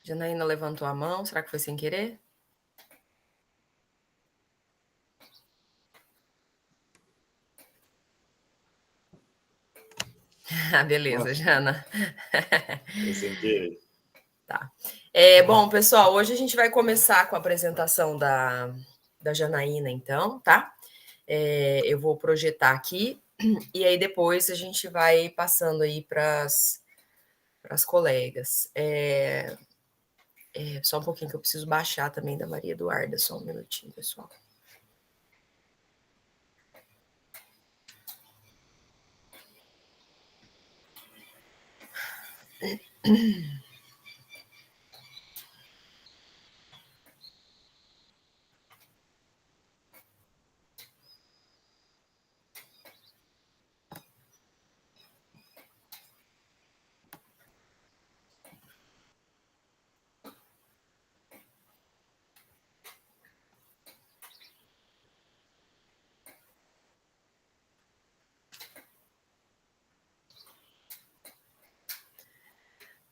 Janaína levantou a mão, será que foi sem querer? Ah, beleza, Jana. Foi sem querer. Tá. Bom, pessoal, hoje a gente vai começar com a apresentação da Janaína, então, tá? Eu vou projetar aqui e aí depois a gente vai passando aí para as colegas. Só um pouquinho que eu preciso baixar também da Maria Eduarda, só um minutinho, pessoal.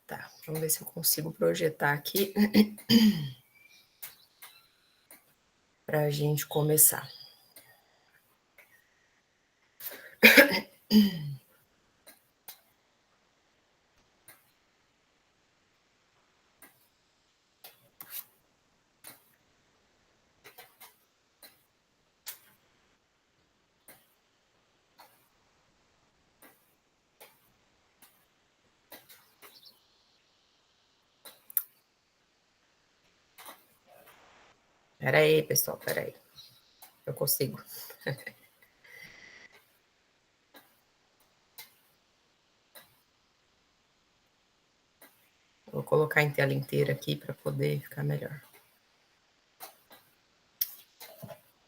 Tá, vamos ver se eu consigo projetar aqui para a gente começar. Pera aí, pessoal, pera aí. Eu consigo. Vou colocar em tela inteira aqui para poder ficar melhor.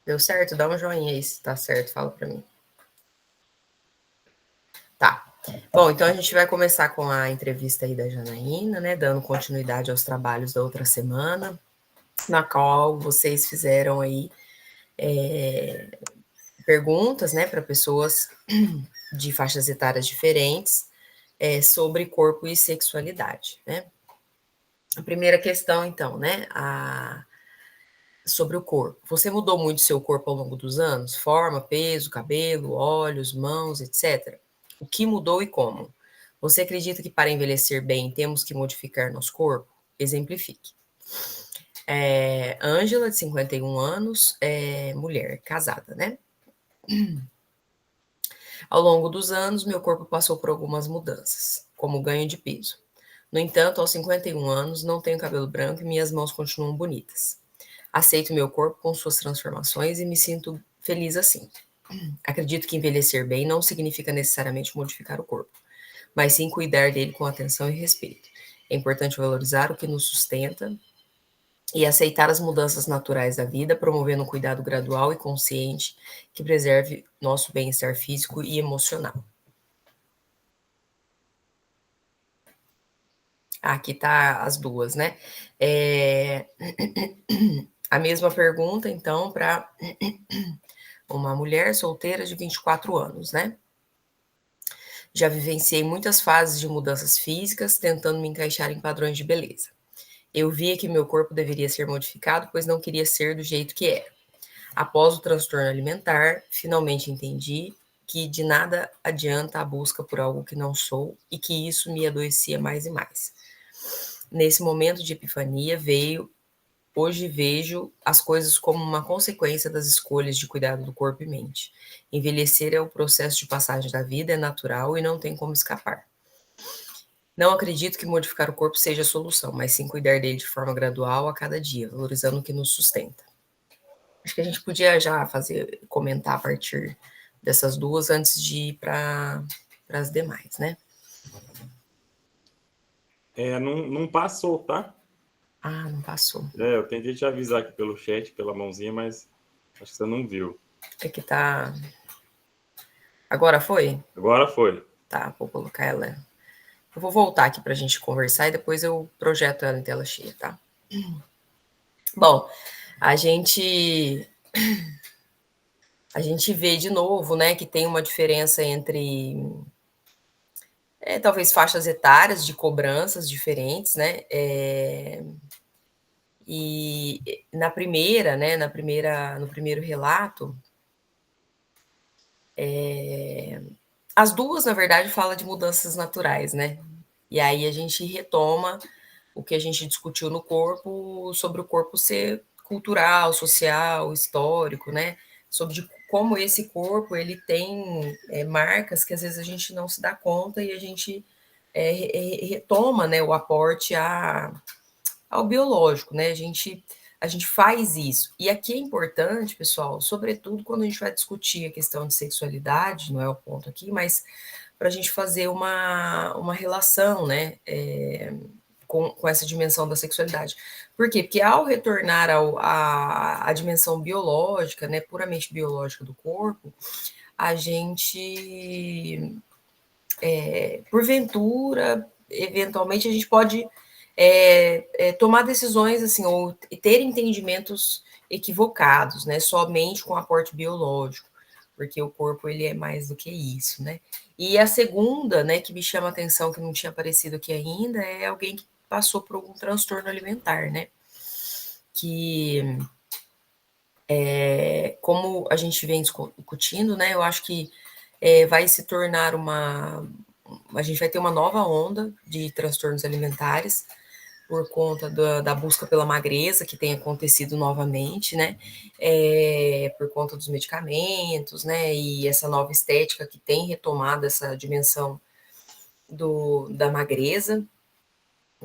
Deu certo? Dá um joinha aí se tá certo, fala para mim. Tá. Bom, então a gente vai começar com a entrevista aí da Janaína, né, dando continuidade aos trabalhos da outra semana, na qual vocês fizeram aí perguntas, né, para pessoas de faixas etárias diferentes sobre corpo e sexualidade, né? A primeira questão, então, né, sobre o corpo. Você mudou muito seu corpo ao longo dos anos? Forma, peso, cabelo, olhos, mãos, etc. O que mudou e como? Você acredita que para envelhecer bem temos que modificar nosso corpo? Exemplifique. Ângela, de 51 anos, mulher, casada, né? Ao longo dos anos, meu corpo passou por algumas mudanças, como ganho de peso. No entanto, aos 51 anos, não tenho cabelo branco e minhas mãos continuam bonitas. Aceito meu corpo com suas transformações e me sinto feliz assim. Acredito que envelhecer bem não significa necessariamente modificar o corpo, mas sim cuidar dele com atenção e respeito. É importante valorizar o que nos sustenta e aceitar as mudanças naturais da vida, promovendo um cuidado gradual e consciente que preserve nosso bem-estar físico e emocional. Aqui tá as duas, né? A mesma pergunta, então, para uma mulher solteira de 24 anos, né? Já vivenciei muitas fases de mudanças físicas, tentando me encaixar em padrões de beleza. Eu via que meu corpo deveria ser modificado, pois não queria ser do jeito que era. Após o transtorno alimentar, finalmente entendi que de nada adianta a busca por algo que não sou e que isso me adoecia mais e mais. Nesse momento de epifania hoje vejo as coisas como uma consequência das escolhas de cuidado do corpo e mente. Envelhecer é o processo de passagem da vida, é natural e não tem como escapar. Não acredito que modificar o corpo seja a solução, mas sim cuidar dele de forma gradual a cada dia, valorizando o que nos sustenta. Acho que a gente podia já comentar a partir dessas duas antes de ir para as demais, né? Não passou, tá? Ah, não passou. Eu tentei te avisar aqui pelo chat, pela mãozinha, mas acho que você não viu. É que tá. Agora foi? Agora foi. Tá, vou colocar ela. Eu vou voltar aqui para a gente conversar e depois eu projeto ela em tela cheia, tá? Bom, a gente vê de novo, né, que tem uma diferença entre talvez faixas etárias de cobranças diferentes, né? E no primeiro relato, as duas, na verdade, falam de mudanças naturais, né? E aí a gente retoma o que a gente discutiu no corpo, sobre o corpo ser cultural, social, histórico, né? Sobre como esse corpo ele tem marcas que às vezes a gente não se dá conta e a gente retoma, né, o aporte ao biológico, né? A gente faz isso. E aqui é importante, pessoal, sobretudo quando a gente vai discutir a questão de sexualidade, não é o ponto aqui, mas para a gente fazer uma relação, né, com essa dimensão da sexualidade. Por quê? Porque ao retornar à dimensão biológica, né, puramente biológica do corpo, a gente, porventura, eventualmente, a gente pode tomar decisões assim, ou ter entendimentos equivocados, né, somente com aporte biológico, porque o corpo ele é mais do que isso, né? E a segunda, né, que me chama a atenção, que não tinha aparecido aqui ainda, é alguém que passou por algum transtorno alimentar, né? Que, como a gente vem discutindo, né, eu acho que vai se tornar a gente vai ter uma nova onda de transtornos alimentares por conta da busca pela magreza que tem acontecido novamente, né? Por conta dos medicamentos, né? E essa nova estética que tem retomado essa dimensão da magreza,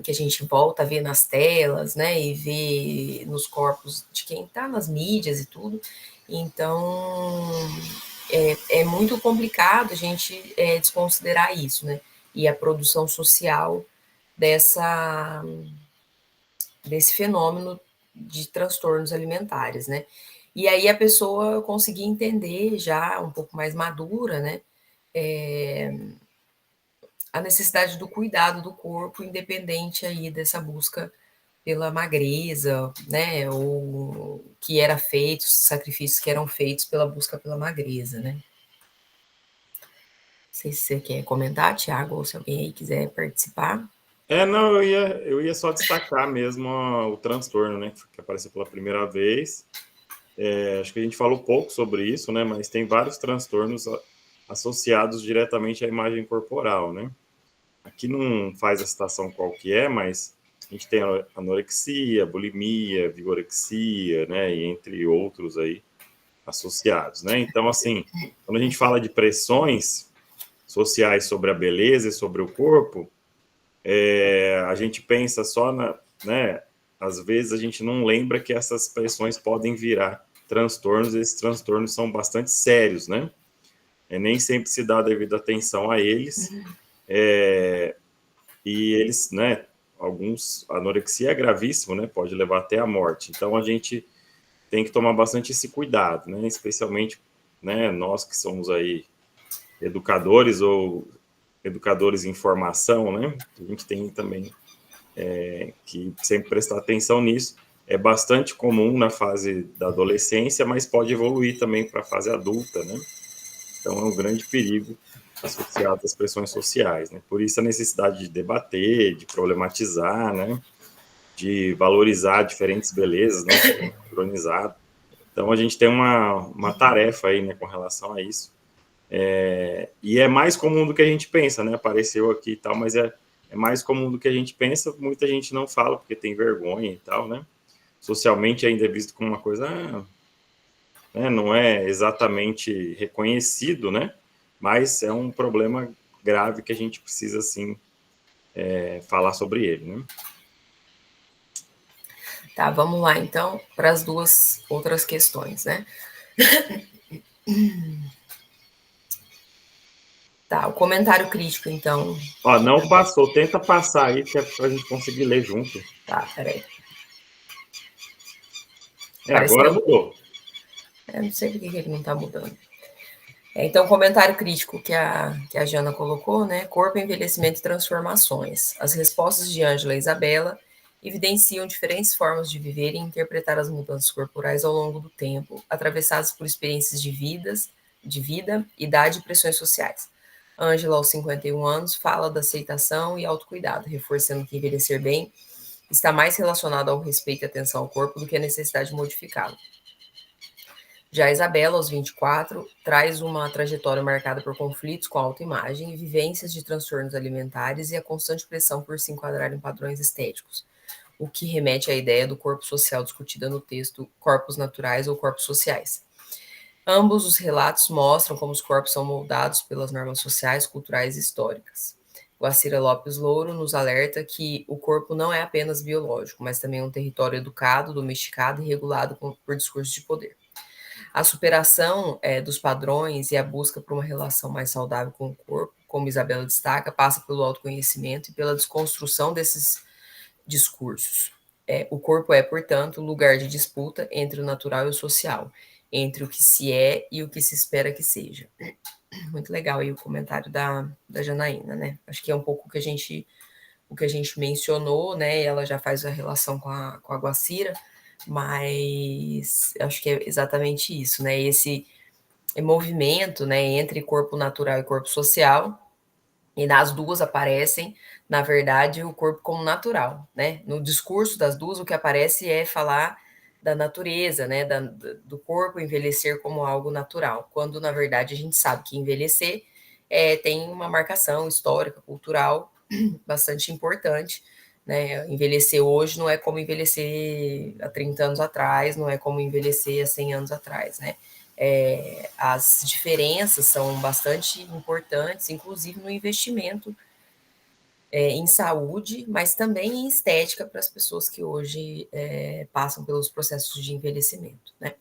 que a gente volta a ver nas telas, né? E vê nos corpos de quem está nas mídias e tudo. Então, é muito complicado a gente desconsiderar isso, né? E a produção social desse fenômeno de transtornos alimentares, né? E aí a pessoa conseguir entender já um pouco mais madura, né? A necessidade do cuidado do corpo, independente aí dessa busca pela magreza, né? Ou que era feito, sacrifícios que eram feitos pela busca pela magreza, né? Não sei se você quer comentar, Thiago, ou se alguém aí quiser participar. Não, eu ia só destacar mesmo o transtorno, né, que apareceu pela primeira vez. Acho que a gente falou pouco sobre isso, né, mas tem vários transtornos associados diretamente à imagem corporal, né? Aqui não faz a citação qual que é, mas a gente tem a anorexia, bulimia, vigorexia, né, e entre outros aí associados, né? Então, assim, quando a gente fala de pressões sociais sobre a beleza e sobre o corpo, a gente pensa só né? Às vezes a gente não lembra que essas pressões podem virar transtornos, e esses transtornos são bastante sérios, né? Nem sempre se dá a devida atenção a eles, e eles, né? Alguns, a anorexia é gravíssimo, né? Pode levar até a morte. Então a gente tem que tomar bastante esse cuidado, né? Especialmente, né? Nós que somos aí educadores ou educadores em formação, né? A gente tem também que sempre prestar atenção nisso. É bastante comum na fase da adolescência, mas pode evoluir também para a fase adulta, né? Então é um grande perigo associado às pressões sociais, né? Por isso a necessidade de debater, de problematizar, né? De valorizar diferentes belezas, não ser padronizado. Então a gente tem uma tarefa aí, né, com relação a isso. E é mais comum do que a gente pensa, né? Apareceu aqui e tal, mas é mais comum do que a gente pensa. Muita gente não fala porque tem vergonha e tal, né? Socialmente ainda é visto como uma coisa, né? Não é exatamente reconhecido, né? Mas é um problema grave que a gente precisa, assim, falar sobre ele, né? Tá, vamos lá então para as duas outras questões, né? Tá, o comentário crítico, então. Ó, não passou, tenta passar aí, que é pra gente conseguir ler junto. Tá, peraí. Agora Apareceu? mudou. Não sei por que ele não tá mudando. Então, o comentário crítico que a Jana colocou, né? Corpo, envelhecimento e transformações. As respostas de Ângela e Isabela evidenciam diferentes formas de viver e interpretar as mudanças corporais ao longo do tempo, atravessadas por experiências de vida, idade e pressões sociais. Ângela, aos 51 anos, fala da aceitação e autocuidado, reforçando que envelhecer bem está mais relacionado ao respeito e atenção ao corpo do que a necessidade de modificá-lo. Já a Isabela, aos 24, traz uma trajetória marcada por conflitos com a autoimagem, vivências de transtornos alimentares e a constante pressão por se enquadrar em padrões estéticos, o que remete à ideia do corpo social discutida no texto Corpos Naturais ou Corpos Sociais. Ambos os relatos mostram como os corpos são moldados pelas normas sociais, culturais e históricas. Guacira Lopes Louro nos alerta que o corpo não é apenas biológico, mas também um território educado, domesticado e regulado por discursos de poder. A superação dos padrões e a busca por uma relação mais saudável com o corpo, como Isabela destaca, passa pelo autoconhecimento e pela desconstrução desses discursos. O corpo é, portanto, lugar de disputa entre o natural e o social, entre o que se é e o que se espera que seja. Muito legal aí o comentário da Janaína, né? Acho que é um pouco o que a gente mencionou, né? Ela já faz a relação com a Guacira, mas acho que é exatamente isso, né? Esse movimento, né, entre corpo natural e corpo social, e nas duas aparecem, na verdade, o corpo como natural, né? No discurso das duas, o que aparece é falar da natureza, né, do corpo envelhecer como algo natural, quando na verdade a gente sabe que envelhecer tem uma marcação histórica, cultural bastante importante, né? Envelhecer hoje não é como envelhecer há 30 anos atrás, não é como envelhecer há 100 anos atrás, né? As diferenças são bastante importantes, inclusive no investimento em saúde, mas também em estética para as pessoas que hoje passam pelos processos de envelhecimento, né?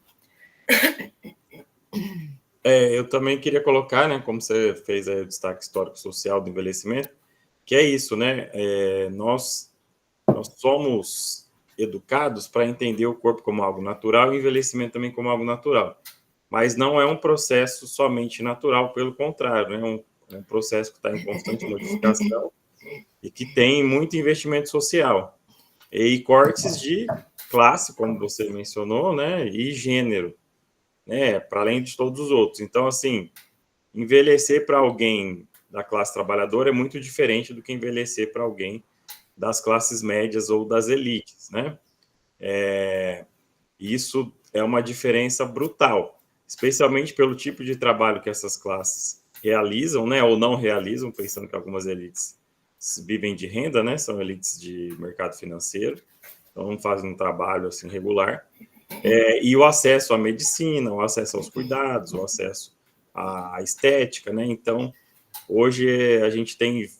Eu também queria colocar, né, como você fez aí o destaque histórico-social do envelhecimento, que é isso, né? Nós somos educados para entender o corpo como algo natural e o envelhecimento também como algo natural. Mas não é um processo somente natural, pelo contrário, né? É um processo que está em constante modificação e que tem muito investimento social. E cortes de classe, como você mencionou, né? E gênero, né? Para além de todos os outros. Então, assim, envelhecer para alguém da classe trabalhadora é muito diferente do que envelhecer para alguém das classes médias ou das elites, né? Isso é uma diferença brutal, especialmente pelo tipo de trabalho que essas classes realizam, né, ou não realizam, pensando que algumas elites vivem de renda, né, são elites de mercado financeiro, então não fazem um trabalho assim regular, e o acesso à medicina, o acesso aos cuidados, o acesso à estética, né, então hoje a gente tem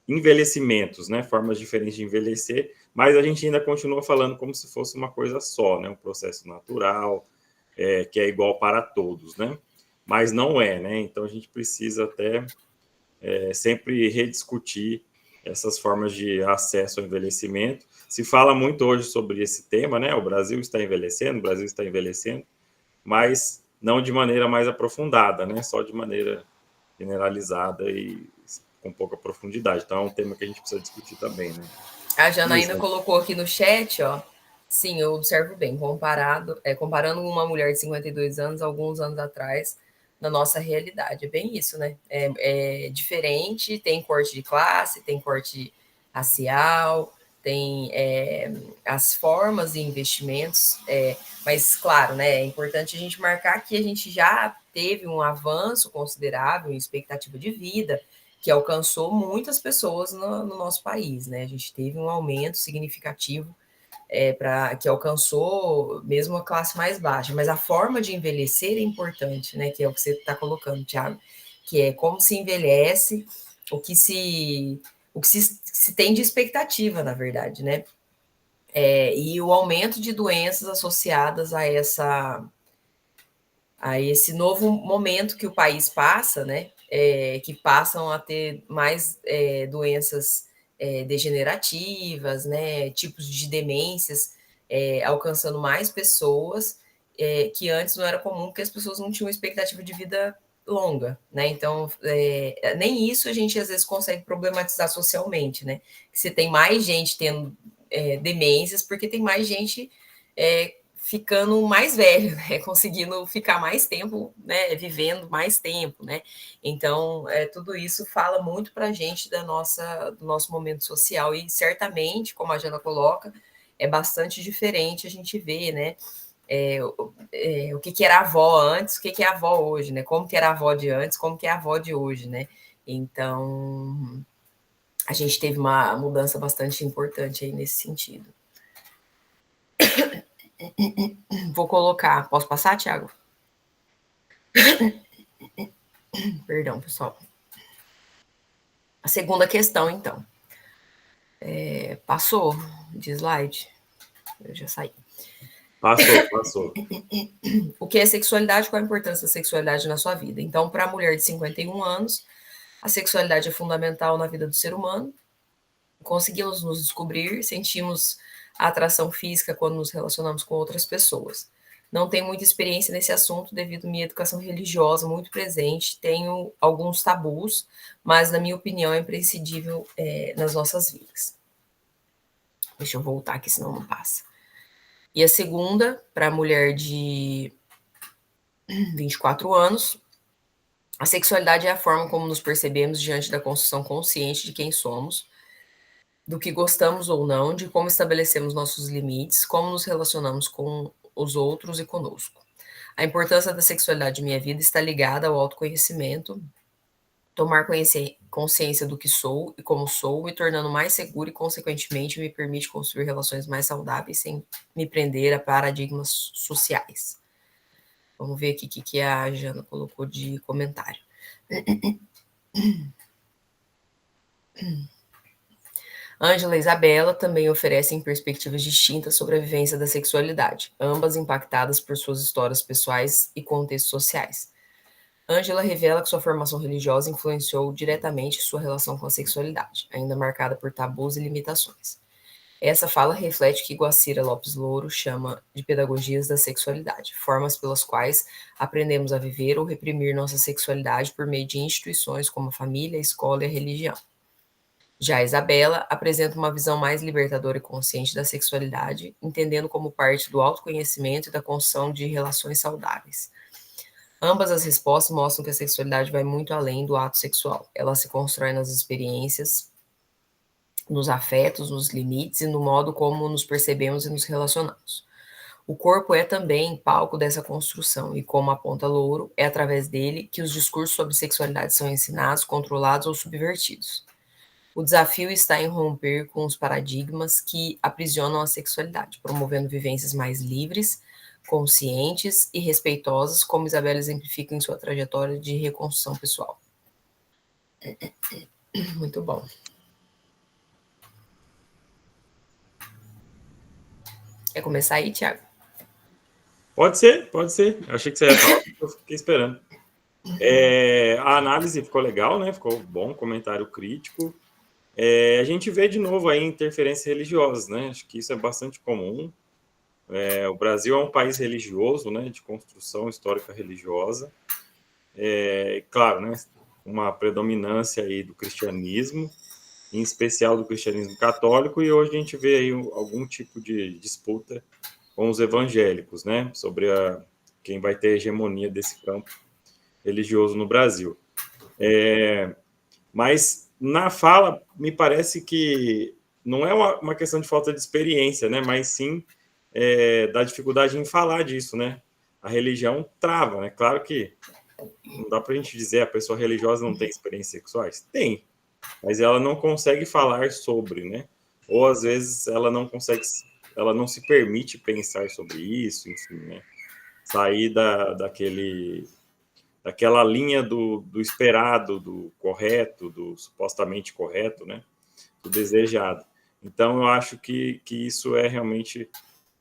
envelhecimentos, né, formas diferentes de envelhecer, mas a gente ainda continua falando como se fosse uma coisa só, né, um processo natural, que é igual para todos, né, mas não é, né, então a gente precisa até sempre rediscutir essas formas de acesso ao envelhecimento. Se fala muito hoje sobre esse tema, né, o Brasil está envelhecendo, mas não de maneira mais aprofundada, né, só de maneira generalizada e com pouca profundidade. Então é um tema que a gente precisa discutir também, né? A Janaína Isso. colocou aqui no chat, ó. Sim, eu observo bem, comparando uma mulher de 52 anos, alguns anos atrás, na nossa realidade. É bem isso, né? É diferente, tem corte de classe, tem corte racial, tem as formas de investimentos, mas, claro, né, é importante a gente marcar que a gente já teve um avanço considerável em expectativa de vida, que alcançou muitas pessoas no nosso país, né? A gente teve um aumento significativo que alcançou mesmo a classe mais baixa, mas a forma de envelhecer é importante, né? Que é o que você está colocando, Thiago, que é como se envelhece, o que se tem de expectativa, na verdade, né? E o aumento de doenças associadas a esse novo momento que o país passa, né? Que passam a ter mais doenças degenerativas, né? Tipos de demências, alcançando mais pessoas, que antes não era comum, porque as pessoas não tinham expectativa de vida longa, né? Então, nem isso a gente às vezes consegue problematizar socialmente, né? Que você tem mais gente tendo demências, porque tem mais gente ficando mais velho, né? Conseguindo ficar mais tempo, né? Vivendo mais tempo, né? Então, tudo isso fala muito para a gente do nosso momento social e certamente, como a Jana coloca, é bastante diferente a gente ver, né? O que era a avó antes, o que é a avó hoje, né? Como que era a avó de antes, como que é a avó de hoje, né? Então, a gente teve uma mudança bastante importante aí nesse sentido. Vou colocar. Posso passar, Thiago? Perdão, pessoal. A segunda questão, então. Passou de slide? Eu já saí. Passou. O que é sexualidade? Qual a importância da sexualidade na sua vida? Então, para a mulher de 51 anos, a sexualidade é fundamental na vida do ser humano. Conseguimos nos descobrir, sentimos a atração física quando nos relacionamos com outras pessoas. Não tenho muita experiência nesse assunto devido à minha educação religiosa muito presente. Tenho alguns tabus, mas, na minha opinião, é imprescindível nas nossas vidas. Deixa eu voltar aqui, senão não passa. E a segunda, para a mulher de 24 anos, a sexualidade é a forma como nos percebemos diante da construção consciente de quem somos, do que gostamos ou não, de como estabelecemos nossos limites, como nos relacionamos com os outros e conosco. A importância da sexualidade em minha vida está ligada ao autoconhecimento, tomar consciência do que sou e como sou, me tornando mais seguro e, consequentemente, me permite construir relações mais saudáveis sem me prender a paradigmas sociais. Vamos ver aqui o que a Jana colocou de comentário. Ângela e Isabela também oferecem perspectivas distintas sobre a vivência da sexualidade, ambas impactadas por suas histórias pessoais e contextos sociais. Ângela revela que sua formação religiosa influenciou diretamente sua relação com a sexualidade, ainda marcada por tabus e limitações. Essa fala reflete o que Guacira Lopes Louro chama de pedagogias da sexualidade, formas pelas quais aprendemos a viver ou reprimir nossa sexualidade por meio de instituições como a família, a escola e a religião. Já a Isabela apresenta uma visão mais libertadora e consciente da sexualidade, entendendo como parte do autoconhecimento e da construção de relações saudáveis. Ambas as respostas mostram que a sexualidade vai muito além do ato sexual. Ela se constrói nas experiências, nos afetos, nos limites e no modo como nos percebemos e nos relacionamos. O corpo é também palco dessa construção e, como aponta Louro, é através dele que os discursos sobre sexualidade são ensinados, controlados ou subvertidos. O desafio está em romper com os paradigmas que aprisionam a sexualidade, promovendo vivências mais livres, conscientes e respeitosas, como Isabela exemplifica em sua trajetória de reconstrução pessoal. Muito bom. Quer começar aí, Thiago? Pode ser. Achei que você ia falar, eu fiquei esperando. A análise ficou legal, né? Ficou bom, comentário crítico. A gente vê de novo aí interferências religiosas, né? Acho que isso é bastante comum. O Brasil é um país religioso, né? De construção histórica religiosa. Claro, né? Uma predominância aí do cristianismo, em especial do cristianismo católico, e hoje a gente vê aí algum tipo de disputa com os evangélicos, né? Sobre quem vai ter a hegemonia desse campo religioso no Brasil. Mas na fala, me parece que não é uma questão de falta de experiência, né? Mas sim da dificuldade em falar disso, né? A religião trava, né? Claro que não dá para a gente dizer a pessoa religiosa não tem experiências sexuais. Tem, mas ela não consegue falar sobre, né? Ou às vezes ela não consegue, ela não se permite pensar sobre isso, enfim, né? Sair daquela linha do esperado, do correto, do supostamente correto, né? Do desejado. Então, eu acho que isso é realmente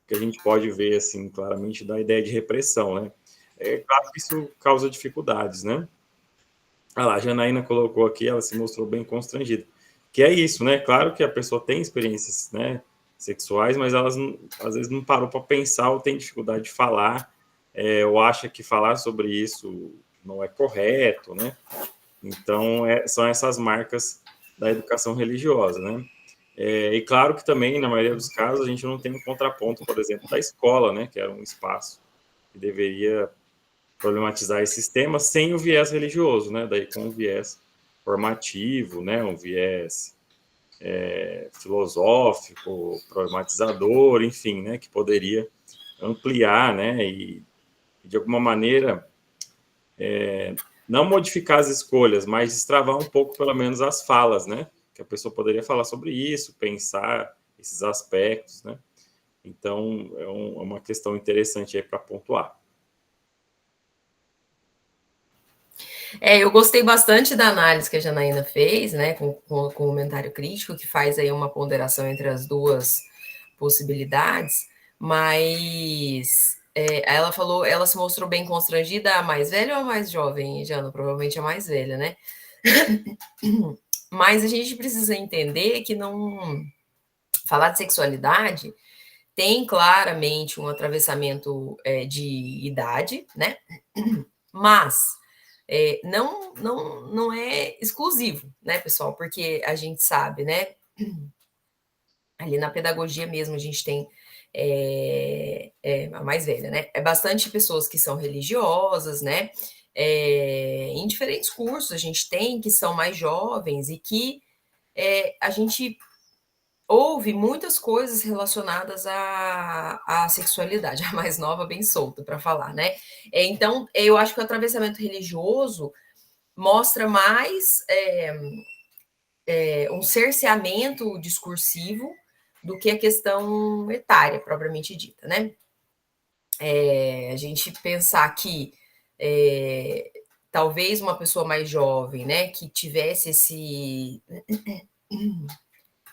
que a gente pode ver, assim, claramente da ideia de repressão, né? É claro que isso causa dificuldades, né? Ah lá, a Janaína colocou aqui, ela se mostrou bem constrangida. Que é isso, né? Claro que a pessoa tem experiências, né, sexuais, mas elas às vezes não parou para pensar ou tem dificuldade de falar, ou acha que falar sobre isso não é correto, né? Então, são essas marcas da educação religiosa, né? E claro que também, na maioria dos casos, a gente não tem um contraponto, por exemplo, da escola, né, que era um espaço que deveria problematizar esses temas sem o viés religioso, né, daí com um viés formativo, né, um viés filosófico, problematizador, enfim, né, que poderia ampliar, né, e de alguma maneira não modificar as escolhas, mas destravar um pouco, pelo menos, as falas, né, que a pessoa poderia falar sobre isso, pensar esses aspectos, né. Então, é uma questão interessante aí para pontuar. Eu gostei bastante da análise que a Janaína fez, né, com o comentário crítico, que faz aí uma ponderação entre as duas possibilidades, mas ela falou, ela se mostrou bem constrangida, a mais velha ou a mais jovem, Jana? Provavelmente a mais velha, né? Mas a gente precisa entender que não falar de sexualidade tem claramente um atravessamento de idade, né? Mas não é exclusivo, né, pessoal? Porque a gente sabe, né? Ali na pedagogia mesmo a gente tem a mais velha, né? É bastante pessoas que são religiosas, né? Em diferentes cursos a gente tem que são mais jovens e que a gente ouve muitas coisas relacionadas à sexualidade, a mais nova bem solta para falar, né? Então, eu acho que o atravessamento religioso mostra mais um cerceamento discursivo do que a questão etária propriamente dita, né? A gente pensar que talvez uma pessoa mais jovem, né, que tivesse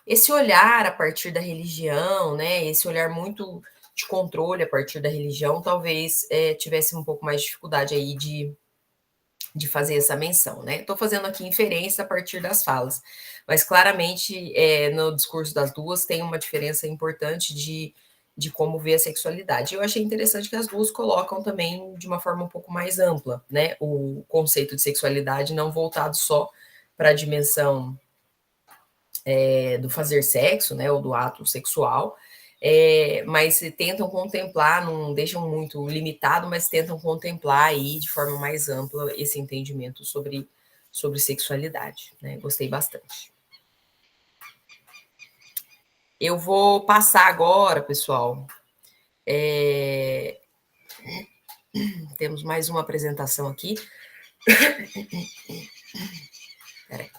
esse olhar a partir da religião, né, esse olhar muito de controle a partir da religião, talvez tivesse um pouco mais de dificuldade aí de fazer essa menção, né? Estou fazendo aqui inferência a partir das falas, mas claramente no discurso das duas tem uma diferença importante de como ver a sexualidade. Eu achei interessante que as duas colocam também de uma forma um pouco mais ampla, né? O conceito de sexualidade não voltado só para a dimensão do fazer sexo, né, ou do ato sexual, mas tentam contemplar, não deixam muito limitado, mas tentam contemplar aí de forma mais ampla esse entendimento sobre sexualidade, né? Gostei bastante. Eu vou passar agora, pessoal. Temos mais uma apresentação aqui. Peraí.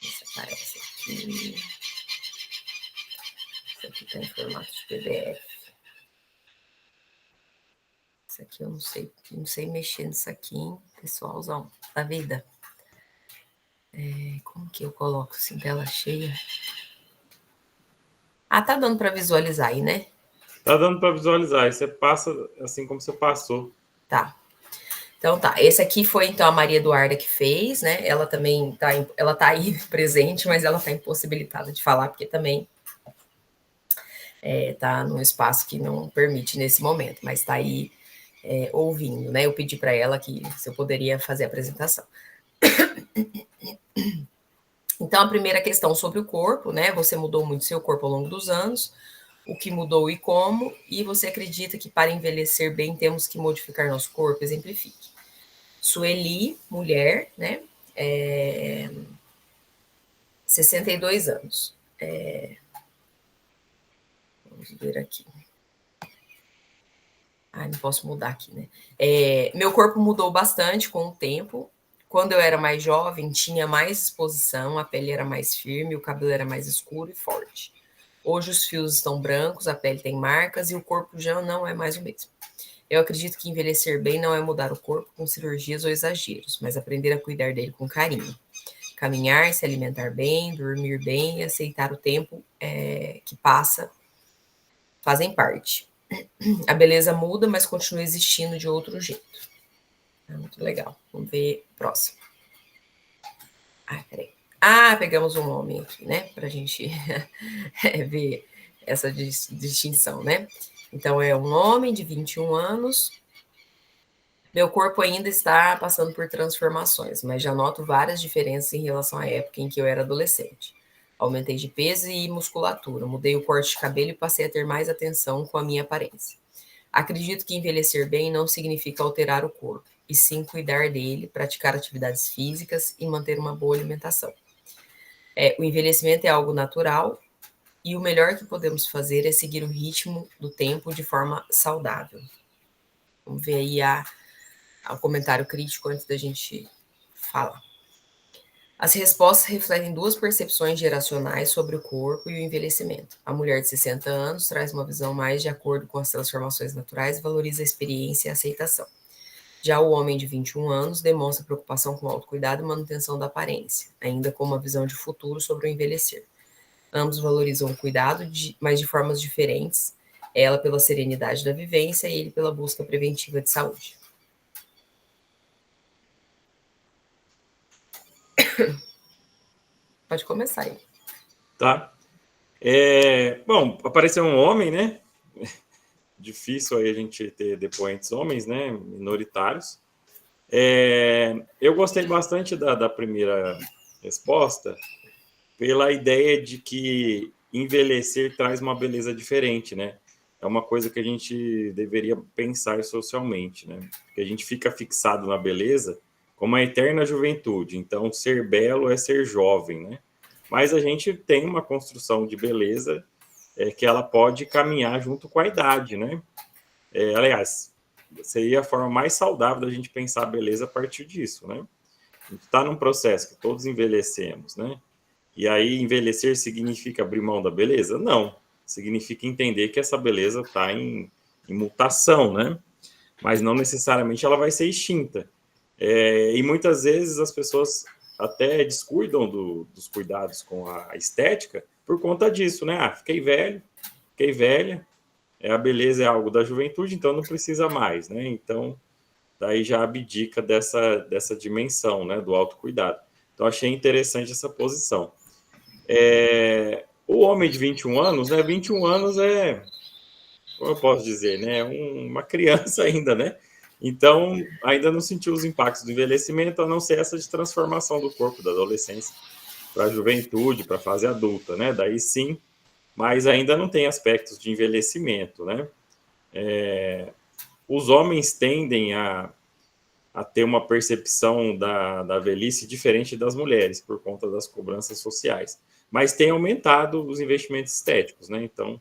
Esse aparece aqui. Isso aqui está em formato de PDF. Isso aqui eu não sei mexer nisso aqui, hein, pessoalzão da vida. Como que eu coloco assim, tela cheia? Ah, tá dando para visualizar aí, né? Tá dando para visualizar, e você passa assim como você passou. Tá. Então tá, esse aqui foi então a Maria Eduarda que fez, né? Ela também ela tá aí presente, mas ela tá impossibilitada de falar, porque também tá num espaço que não permite nesse momento, mas tá aí ouvindo, né? Eu pedi para ela que se eu poderia fazer a apresentação. Então, a primeira questão sobre o corpo, né? Você mudou muito seu corpo ao longo dos anos, o que mudou e como, e você acredita que para envelhecer bem temos que modificar nosso corpo? Exemplifique. Sueli, mulher, né? 62 anos. Vamos ver aqui. Não posso mudar aqui, né? Meu corpo mudou bastante com o tempo. Quando eu era mais jovem, tinha mais exposição, a pele era mais firme, o cabelo era mais escuro e forte. Hoje os fios estão brancos, a pele tem marcas e o corpo já não é mais o mesmo. Eu acredito que envelhecer bem não é mudar o corpo com cirurgias ou exageros, mas aprender a cuidar dele com carinho. Caminhar, se alimentar bem, dormir bem e aceitar o tempo que passa fazem parte. A beleza muda, mas continua existindo de outro jeito. Muito legal. Vamos ver o próximo. Peraí. Pegamos um homem aqui, né? Para a gente ver essa distinção, né? Então, é um homem de 21 anos, Meu corpo ainda está passando por transformações, mas já noto várias diferenças em relação à época em que eu era adolescente. Aumentei de peso e musculatura, mudei o corte de cabelo e passei a ter mais atenção com a minha aparência. Acredito que envelhecer bem não significa alterar o corpo, e sim cuidar dele, praticar atividades físicas e manter uma boa alimentação. O envelhecimento é algo natural e o melhor que podemos fazer é seguir o ritmo do tempo de forma saudável. Vamos ver aí o comentário crítico antes da gente falar. As respostas refletem duas percepções geracionais sobre o corpo e o envelhecimento. A mulher de 60 anos traz uma visão mais de acordo com as transformações naturais e valoriza a experiência e a aceitação. Já o homem de 21 anos demonstra preocupação com o autocuidado e manutenção da aparência, ainda com uma visão de futuro sobre o envelhecer. Ambos valorizam o cuidado, mas de formas diferentes, ela pela serenidade da vivência e ele pela busca preventiva de saúde. Pode começar aí. Tá? Bom, apareceu um homem, né? Difícil aí a gente ter depoentes homens, né? Minoritários. Eu gostei bastante da primeira resposta pela ideia de que envelhecer traz uma beleza diferente, né? É uma coisa que a gente deveria pensar socialmente, né? Porque a gente fica fixado na beleza como a eterna juventude. Então, ser belo é ser jovem, né? Mas a gente tem uma construção de beleza que ela pode caminhar junto com a idade, né? Aliás, seria a forma mais saudável da gente pensar a beleza a partir disso, né? A gente está num processo que todos envelhecemos, né? E aí envelhecer significa abrir mão da beleza? Não. Significa entender que essa beleza está em mutação, né? Mas não necessariamente ela vai ser extinta. E muitas vezes as pessoas até descuidam dos cuidados com a estética por conta disso, né? Fiquei velho, fiquei velha, a beleza é algo da juventude, então não precisa mais, né? Então, daí já abdica dessa dimensão, né? Do autocuidado. Então, achei interessante essa posição. O homem de 21 anos, né? 21 anos como eu posso dizer, né? Uma criança ainda, né? Então, ainda não sentiu os impactos do envelhecimento, a não ser essa de transformação do corpo da adolescência para a juventude, para a fase adulta, né? Daí sim, mas ainda não tem aspectos de envelhecimento, né? Os homens tendem a ter uma percepção da velhice diferente das mulheres, por conta das cobranças sociais. Mas tem aumentado os investimentos estéticos, né? Então,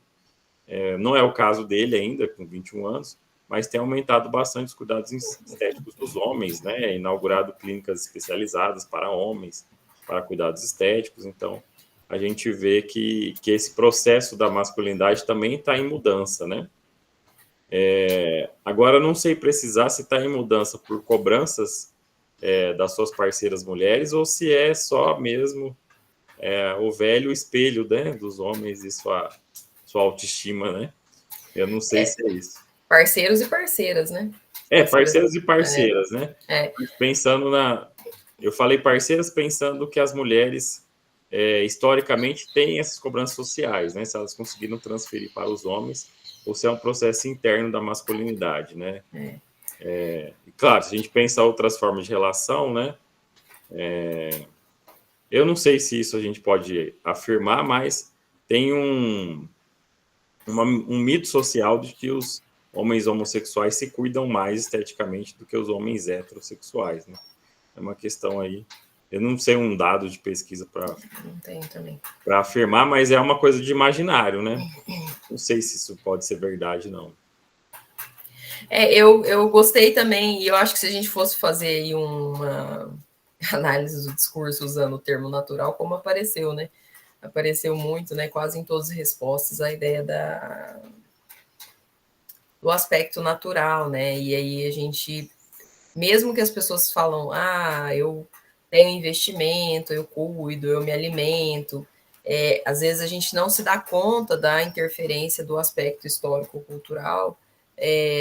não é o caso dele ainda, com 21 anos, mas tem aumentado bastante os cuidados estéticos dos homens, né? Inaugurado clínicas especializadas para homens, para cuidados estéticos. Então, a gente vê que esse processo da masculinidade também está em mudança, né? Agora, não sei precisar se está em mudança por cobranças das suas parceiras mulheres ou se é só mesmo o velho espelho, né, dos homens e sua autoestima, né? Eu não sei se é isso. Parceiros e parceiras, né? Parceiros e parceiras, né? Pensando eu falei parceiras pensando que as mulheres, historicamente, têm essas cobranças sociais, né? Se elas conseguiram transferir para os homens, ou se é um processo interno da masculinidade, né? E, claro, se a gente pensar outras formas de relação, né? Eu não sei se isso a gente pode afirmar, mas tem um mito social de que os homens homossexuais se cuidam mais esteticamente do que os homens heterossexuais, né? É uma questão aí. Eu não sei um dado de pesquisa para afirmar, mas é uma coisa de imaginário, né? Não sei se isso pode ser verdade, não. Eu gostei também, e eu acho que se a gente fosse fazer aí uma análise do discurso usando o termo natural, como apareceu, né? Apareceu muito, né? Quase em todas as respostas, a ideia do aspecto natural, né? E aí a gente, mesmo que as pessoas falam, eu tenho investimento, eu cuido, eu me alimento, às vezes a gente não se dá conta da interferência do aspecto histórico-cultural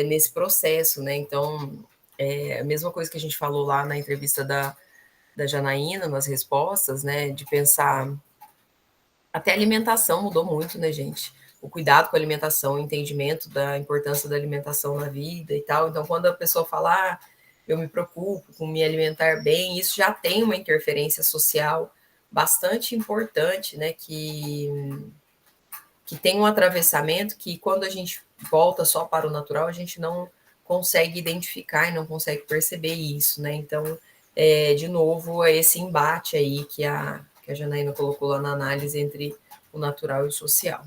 nesse processo, né? Então, a mesma coisa que a gente falou lá na entrevista da Janaína, nas respostas, né? De pensar. Até a alimentação mudou muito, né, gente? O cuidado com a alimentação, o entendimento da importância da alimentação na vida e tal. Então, quando a pessoa fala, eu me preocupo com me alimentar bem, isso já tem uma interferência social bastante importante, né, que tem um atravessamento que quando a gente volta só para o natural, a gente não consegue identificar e não consegue perceber isso, né? Então, de novo, é esse embate aí que a Janaína colocou lá na análise entre o natural e o social.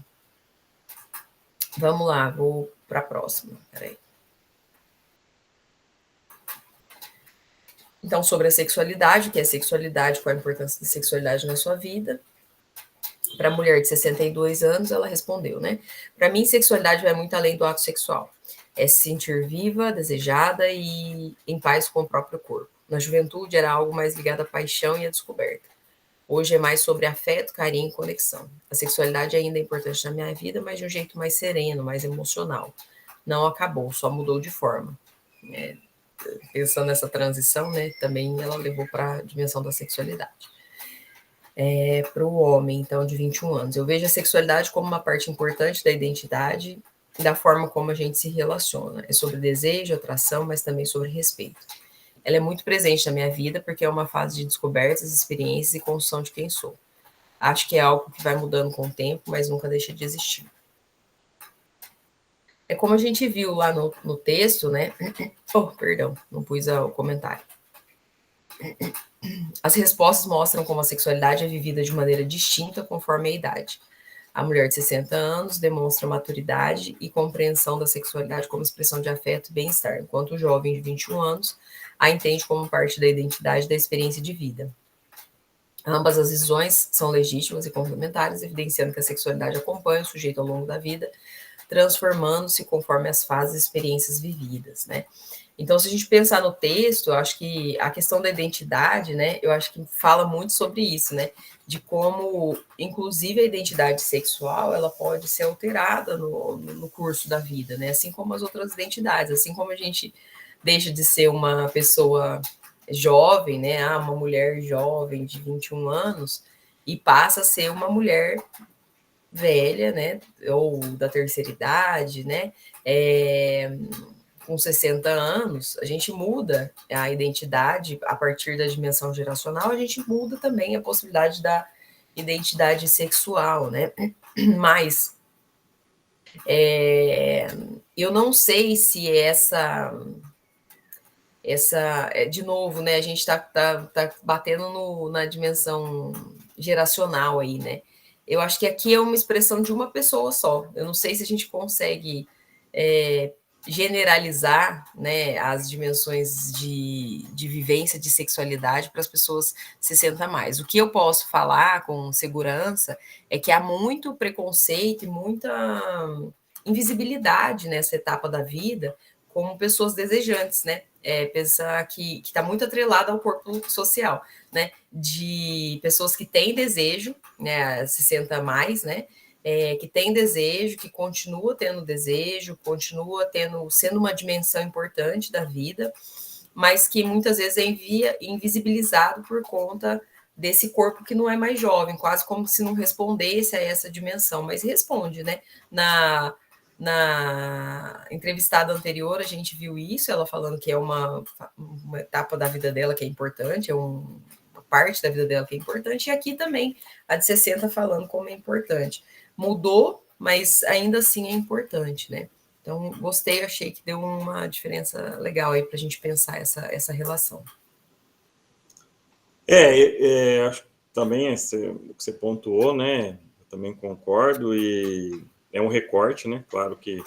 Vamos lá, vou para a próxima. Peraí. Então, sobre a sexualidade, o que é sexualidade, qual a importância da sexualidade na sua vida? Para a mulher de 62 anos, ela respondeu, né? Para mim, sexualidade vai muito além do ato sexual. É se sentir viva, desejada e em paz com o próprio corpo. Na juventude era algo mais ligado à paixão e à descoberta. Hoje é mais sobre afeto, carinho e conexão. A sexualidade ainda é importante na minha vida, mas de um jeito mais sereno, mais emocional. Não acabou, só mudou de forma. É, pensando nessa transição, né, também ela levou para a dimensão da sexualidade. Para o homem, então, de 21 anos. Eu vejo a sexualidade como uma parte importante da identidade e da forma como a gente se relaciona. É sobre desejo, atração, mas também sobre respeito. Ela é muito presente na minha vida porque é uma fase de descobertas, experiências e construção de quem sou. Acho que é algo que vai mudando com o tempo, mas nunca deixa de existir. É como a gente viu lá no texto, né? Oh, perdão, não pus o comentário. As respostas mostram como a sexualidade é vivida de maneira distinta conforme a idade. A mulher de 60 anos demonstra maturidade e compreensão da sexualidade como expressão de afeto e bem-estar, enquanto o jovem de 21 anos a entende como parte da identidade e da experiência de vida. Ambas as visões são legítimas e complementares, evidenciando que a sexualidade acompanha o sujeito ao longo da vida, transformando-se conforme as fases e experiências vividas, né? Então, se a gente pensar no texto, eu acho que a questão da identidade, né, eu acho que fala muito sobre isso, né, de como, inclusive, a identidade sexual, ela pode ser alterada no curso da vida, né, assim como as outras identidades, assim como a gente deixa de ser uma pessoa jovem, né, uma mulher jovem de 21 anos, e passa a ser uma mulher velha, né, ou da terceira idade, né, com 60 anos, a gente muda a identidade a partir da dimensão geracional, a gente muda também a possibilidade da identidade sexual, né? Mas eu não sei se de novo, né? A gente tá batendo na dimensão geracional aí, né? Eu acho que aqui é uma expressão de uma pessoa só. Eu não sei se a gente consegue generalizar, né, as dimensões de vivência de sexualidade para as pessoas 60 a mais. O que eu posso falar com segurança é que há muito preconceito e muita invisibilidade nessa etapa da vida como pessoas desejantes, né? Pensar que está muito atrelado ao corpo social, né? De pessoas que têm desejo, né? 60 a mais, né? Que tem desejo, que continua tendo desejo, continua sendo uma dimensão importante da vida, mas que muitas vezes é invisibilizado por conta desse corpo que não é mais jovem, quase como se não respondesse a essa dimensão, mas responde, né? Na entrevistada anterior, a gente viu isso, ela falando que é uma etapa da vida dela que é importante, uma parte da vida dela que é importante, e aqui também, a de 60 falando como é importante. Mudou, mas ainda assim é importante, né? Então, gostei, achei que deu uma diferença legal aí para a gente pensar essa relação. Acho que também o que você pontuou, né? Eu também concordo, e é um recorte, né? Claro que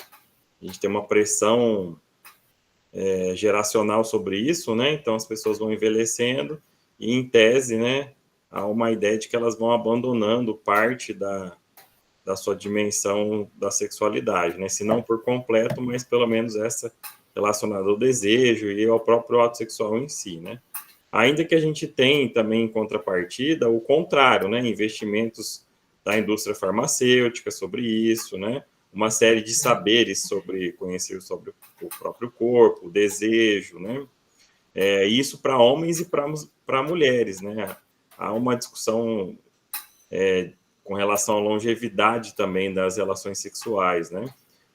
a gente tem uma pressão geracional sobre isso, né? Então as pessoas vão envelhecendo e, em tese, né, há uma ideia de que elas vão abandonando parte da sua dimensão da sexualidade, né? Se não por completo, mas pelo menos essa relacionada ao desejo e ao próprio ato sexual em si, né? Ainda que a gente tem também em contrapartida o contrário, né? Investimentos da indústria farmacêutica sobre isso, né? Uma série de saberes sobre conhecer sobre o próprio corpo, o desejo, né? Isso para homens e para mulheres, né? Há uma discussão com relação à longevidade também das relações sexuais, né?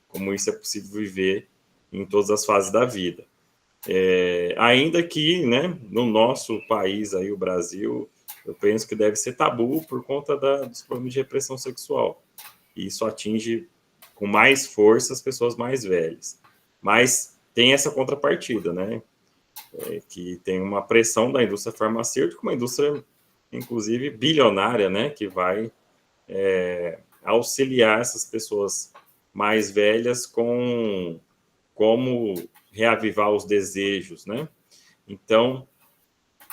Como isso é possível viver em todas as fases da vida. Ainda que, né, no nosso país, aí, o Brasil, eu penso que deve ser tabu por conta dos problemas de repressão sexual. E isso atinge com mais força as pessoas mais velhas. Mas tem essa contrapartida, né? Que tem uma pressão da indústria farmacêutica, uma indústria, inclusive, bilionária, né? Que vai auxiliar essas pessoas mais velhas com como reavivar os desejos, né? Então,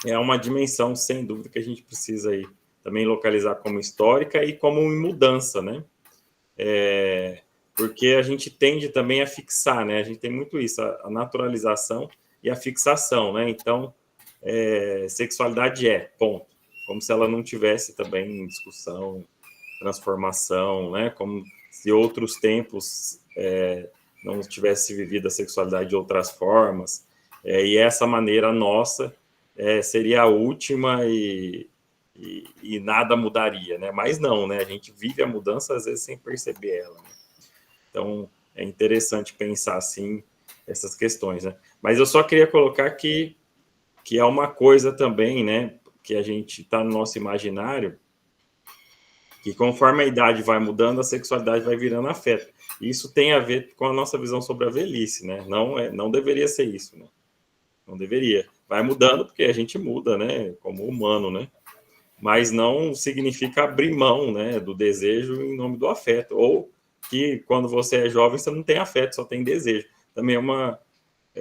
é uma dimensão, sem dúvida, que a gente precisa aí também localizar como histórica e como em mudança, né? Porque a gente tende também a fixar, né? A gente tem muito isso, a naturalização e a fixação, né? Então, sexualidade ponto. Como se ela não tivesse também discussão, transformação, né? Como se outros tempos não tivesse vivido a sexualidade de outras formas. E essa maneira nossa seria a última e nada mudaria, né? Mas não, né? A gente vive a mudança às vezes sem perceber ela. Né? Então, é interessante pensar assim essas questões, né? Mas eu só queria colocar que é uma coisa também, né? Que a gente está no nosso imaginário, que conforme a idade vai mudando, a sexualidade vai virando afeto. Isso tem a ver com a nossa visão sobre a velhice, né? Não deveria ser isso, né? Não deveria. Vai mudando porque a gente muda, né? Como humano, né? Mas não significa abrir mão, né? Do desejo em nome do afeto. Ou que quando você é jovem você não tem afeto, só tem desejo. Também é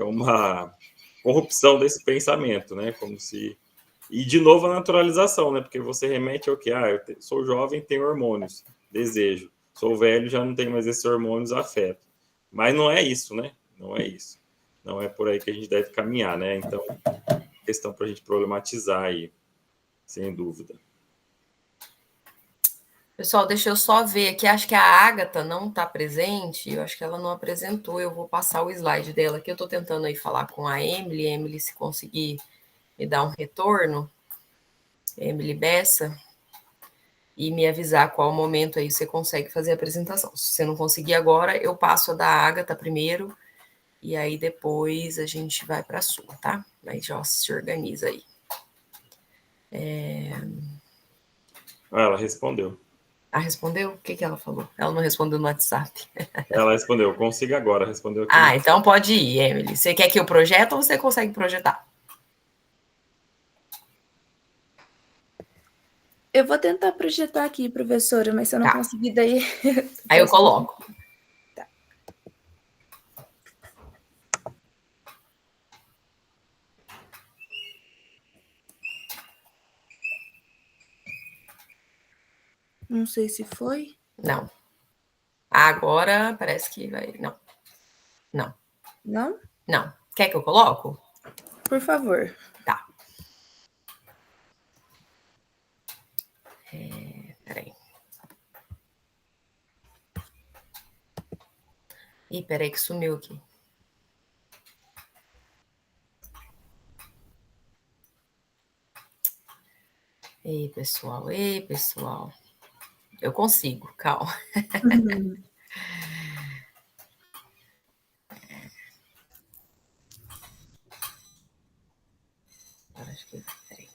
uma corrupção desse pensamento, né? Como se... E, de novo, a naturalização, né? Porque você remete ao que? Eu sou jovem, tenho hormônios, desejo. Sou velho, já não tenho mais esses hormônios, afeto. Mas não é isso, né? Não é isso. Não é por aí que a gente deve caminhar, né? Então, questão para a gente problematizar aí, sem dúvida. Pessoal, deixa eu só ver aqui. Acho que a Ágata não está presente. Eu acho que ela não apresentou. Eu vou passar o slide dela aqui. Eu estou tentando aí falar com a Emily. Emily, se conseguir me dar um retorno. Emily Bessa. E me avisar qual momento aí você consegue fazer a apresentação. Se você não conseguir agora, eu passo a da Ágata primeiro. E aí depois a gente vai para a sua, tá? Aí já se organiza aí. Ela respondeu. Respondeu? O que ela falou? Ela não respondeu no WhatsApp. Ela respondeu, consiga agora, respondeu aqui. Então pode ir, Emily. Você quer que eu projete ou você consegue projetar? Eu vou tentar projetar aqui, professora, mas se eu não conseguir, daí... Aí eu coloco. Tá. Não sei se foi. Não. Agora parece que vai... Não. Não. Não? Não. Quer que eu coloco? Por favor. Tá. Peraí. Ih, peraí que sumiu aqui. Ei, pessoal. Eu consigo, calma. Acho que... Peraí.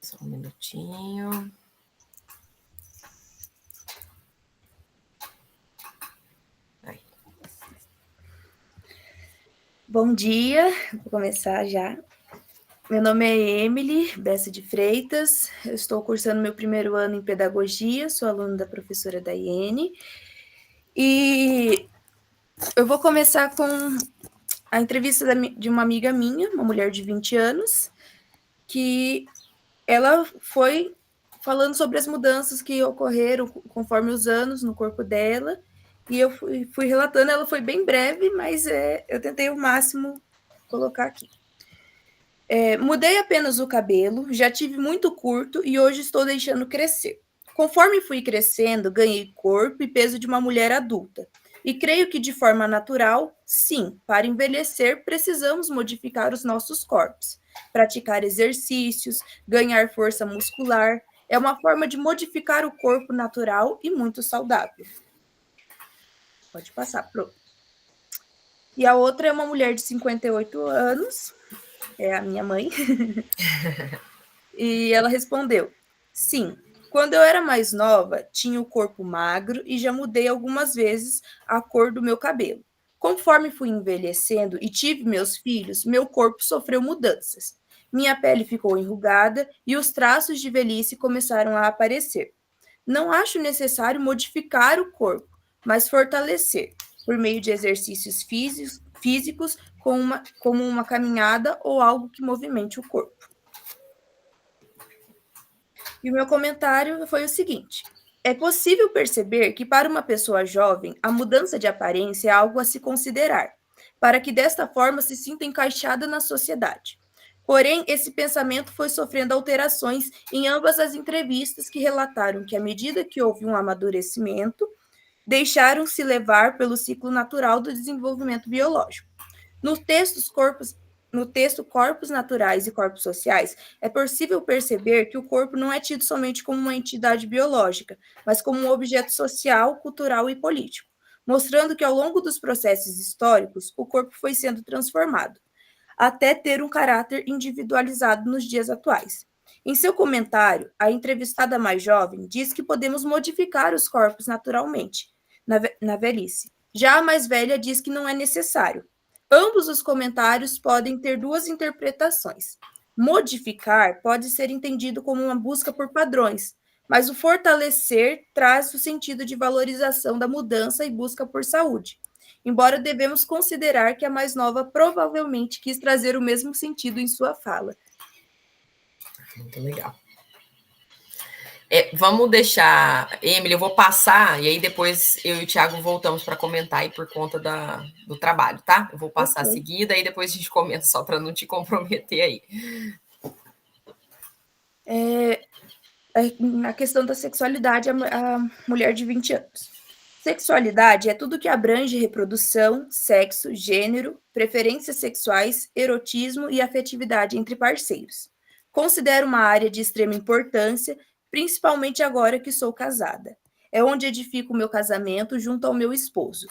Só um minutinho. Aí. Bom dia, vou começar já. Meu nome é Emily Bessa de Freitas, eu estou cursando meu primeiro ano em Pedagogia, sou aluna da professora Daiane, e eu vou começar com a entrevista de uma amiga minha, uma mulher de 20 anos, que ela foi falando sobre as mudanças que ocorreram conforme os anos no corpo dela, e eu fui relatando, ela foi bem breve, mas eu tentei o máximo colocar aqui. Mudei apenas o cabelo, já tive muito curto e hoje estou deixando crescer. Conforme fui crescendo, ganhei corpo e peso de uma mulher adulta. E creio que de forma natural, sim, para envelhecer precisamos modificar os nossos corpos. Praticar exercícios, ganhar força muscular, é uma forma de modificar o corpo natural e muito saudável. Pode passar, pronto. E a outra é uma mulher de 58 anos, é a minha mãe. E ela respondeu: sim, quando eu era mais nova, tinha o corpo magro e já mudei algumas vezes a cor do meu cabelo. Conforme fui envelhecendo e tive meus filhos, meu corpo sofreu mudanças. Minha pele ficou enrugada e os traços de velhice começaram a aparecer. Não acho necessário modificar o corpo, mas fortalecer, por meio de exercícios físicos como uma caminhada ou algo que movimente o corpo. E o meu comentário foi o seguinte: é possível perceber que, para uma pessoa jovem, a mudança de aparência é algo a se considerar, para que desta forma se sinta encaixada na sociedade. Porém, esse pensamento foi sofrendo alterações em ambas as entrevistas que relataram que, à medida que houve um amadurecimento, deixaram-se levar pelo ciclo natural do desenvolvimento biológico. No texto Corpos Naturais e Corpos Sociais, é possível perceber que o corpo não é tido somente como uma entidade biológica, mas como um objeto social, cultural e político, mostrando que ao longo dos processos históricos, o corpo foi sendo transformado, até ter um caráter individualizado nos dias atuais. Em seu comentário, a entrevistada mais jovem diz que podemos modificar os corpos naturalmente, na velhice. Já a mais velha diz que não é necessário. Ambos os comentários podem ter duas interpretações. Modificar pode ser entendido como uma busca por padrões, mas o fortalecer traz o sentido de valorização da mudança e busca por saúde. Embora devemos considerar que a mais nova provavelmente quis trazer o mesmo sentido em sua fala. Muito legal. Vamos deixar, Emily, eu vou passar, e aí depois eu e o Thiago voltamos para comentar aí por conta do trabalho, tá? Eu vou passar a seguida, aí depois a gente comenta, só para não te comprometer aí. A questão da sexualidade, a mulher de 20 anos. Sexualidade é tudo que abrange reprodução, sexo, gênero, preferências sexuais, erotismo e afetividade entre parceiros. Considero uma área de extrema importância, principalmente agora que sou casada. É onde edifico o meu casamento junto ao meu esposo.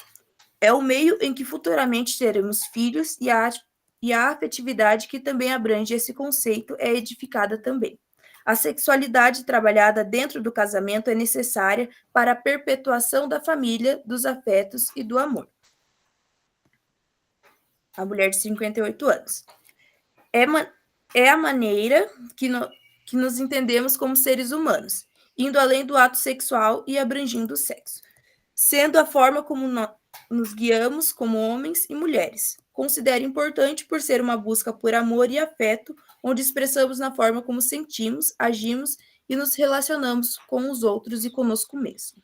É o meio em que futuramente teremos filhos e a afetividade que também abrange esse conceito é edificada também. A sexualidade trabalhada dentro do casamento é necessária para a perpetuação da família, dos afetos e do amor. A mulher de 58 anos. É a maneira que nos entendemos como seres humanos, indo além do ato sexual e abrangindo o sexo, sendo a forma como nos guiamos como homens e mulheres. Considero importante por ser uma busca por amor e afeto, onde expressamos na forma como sentimos, agimos e nos relacionamos com os outros e conosco mesmo.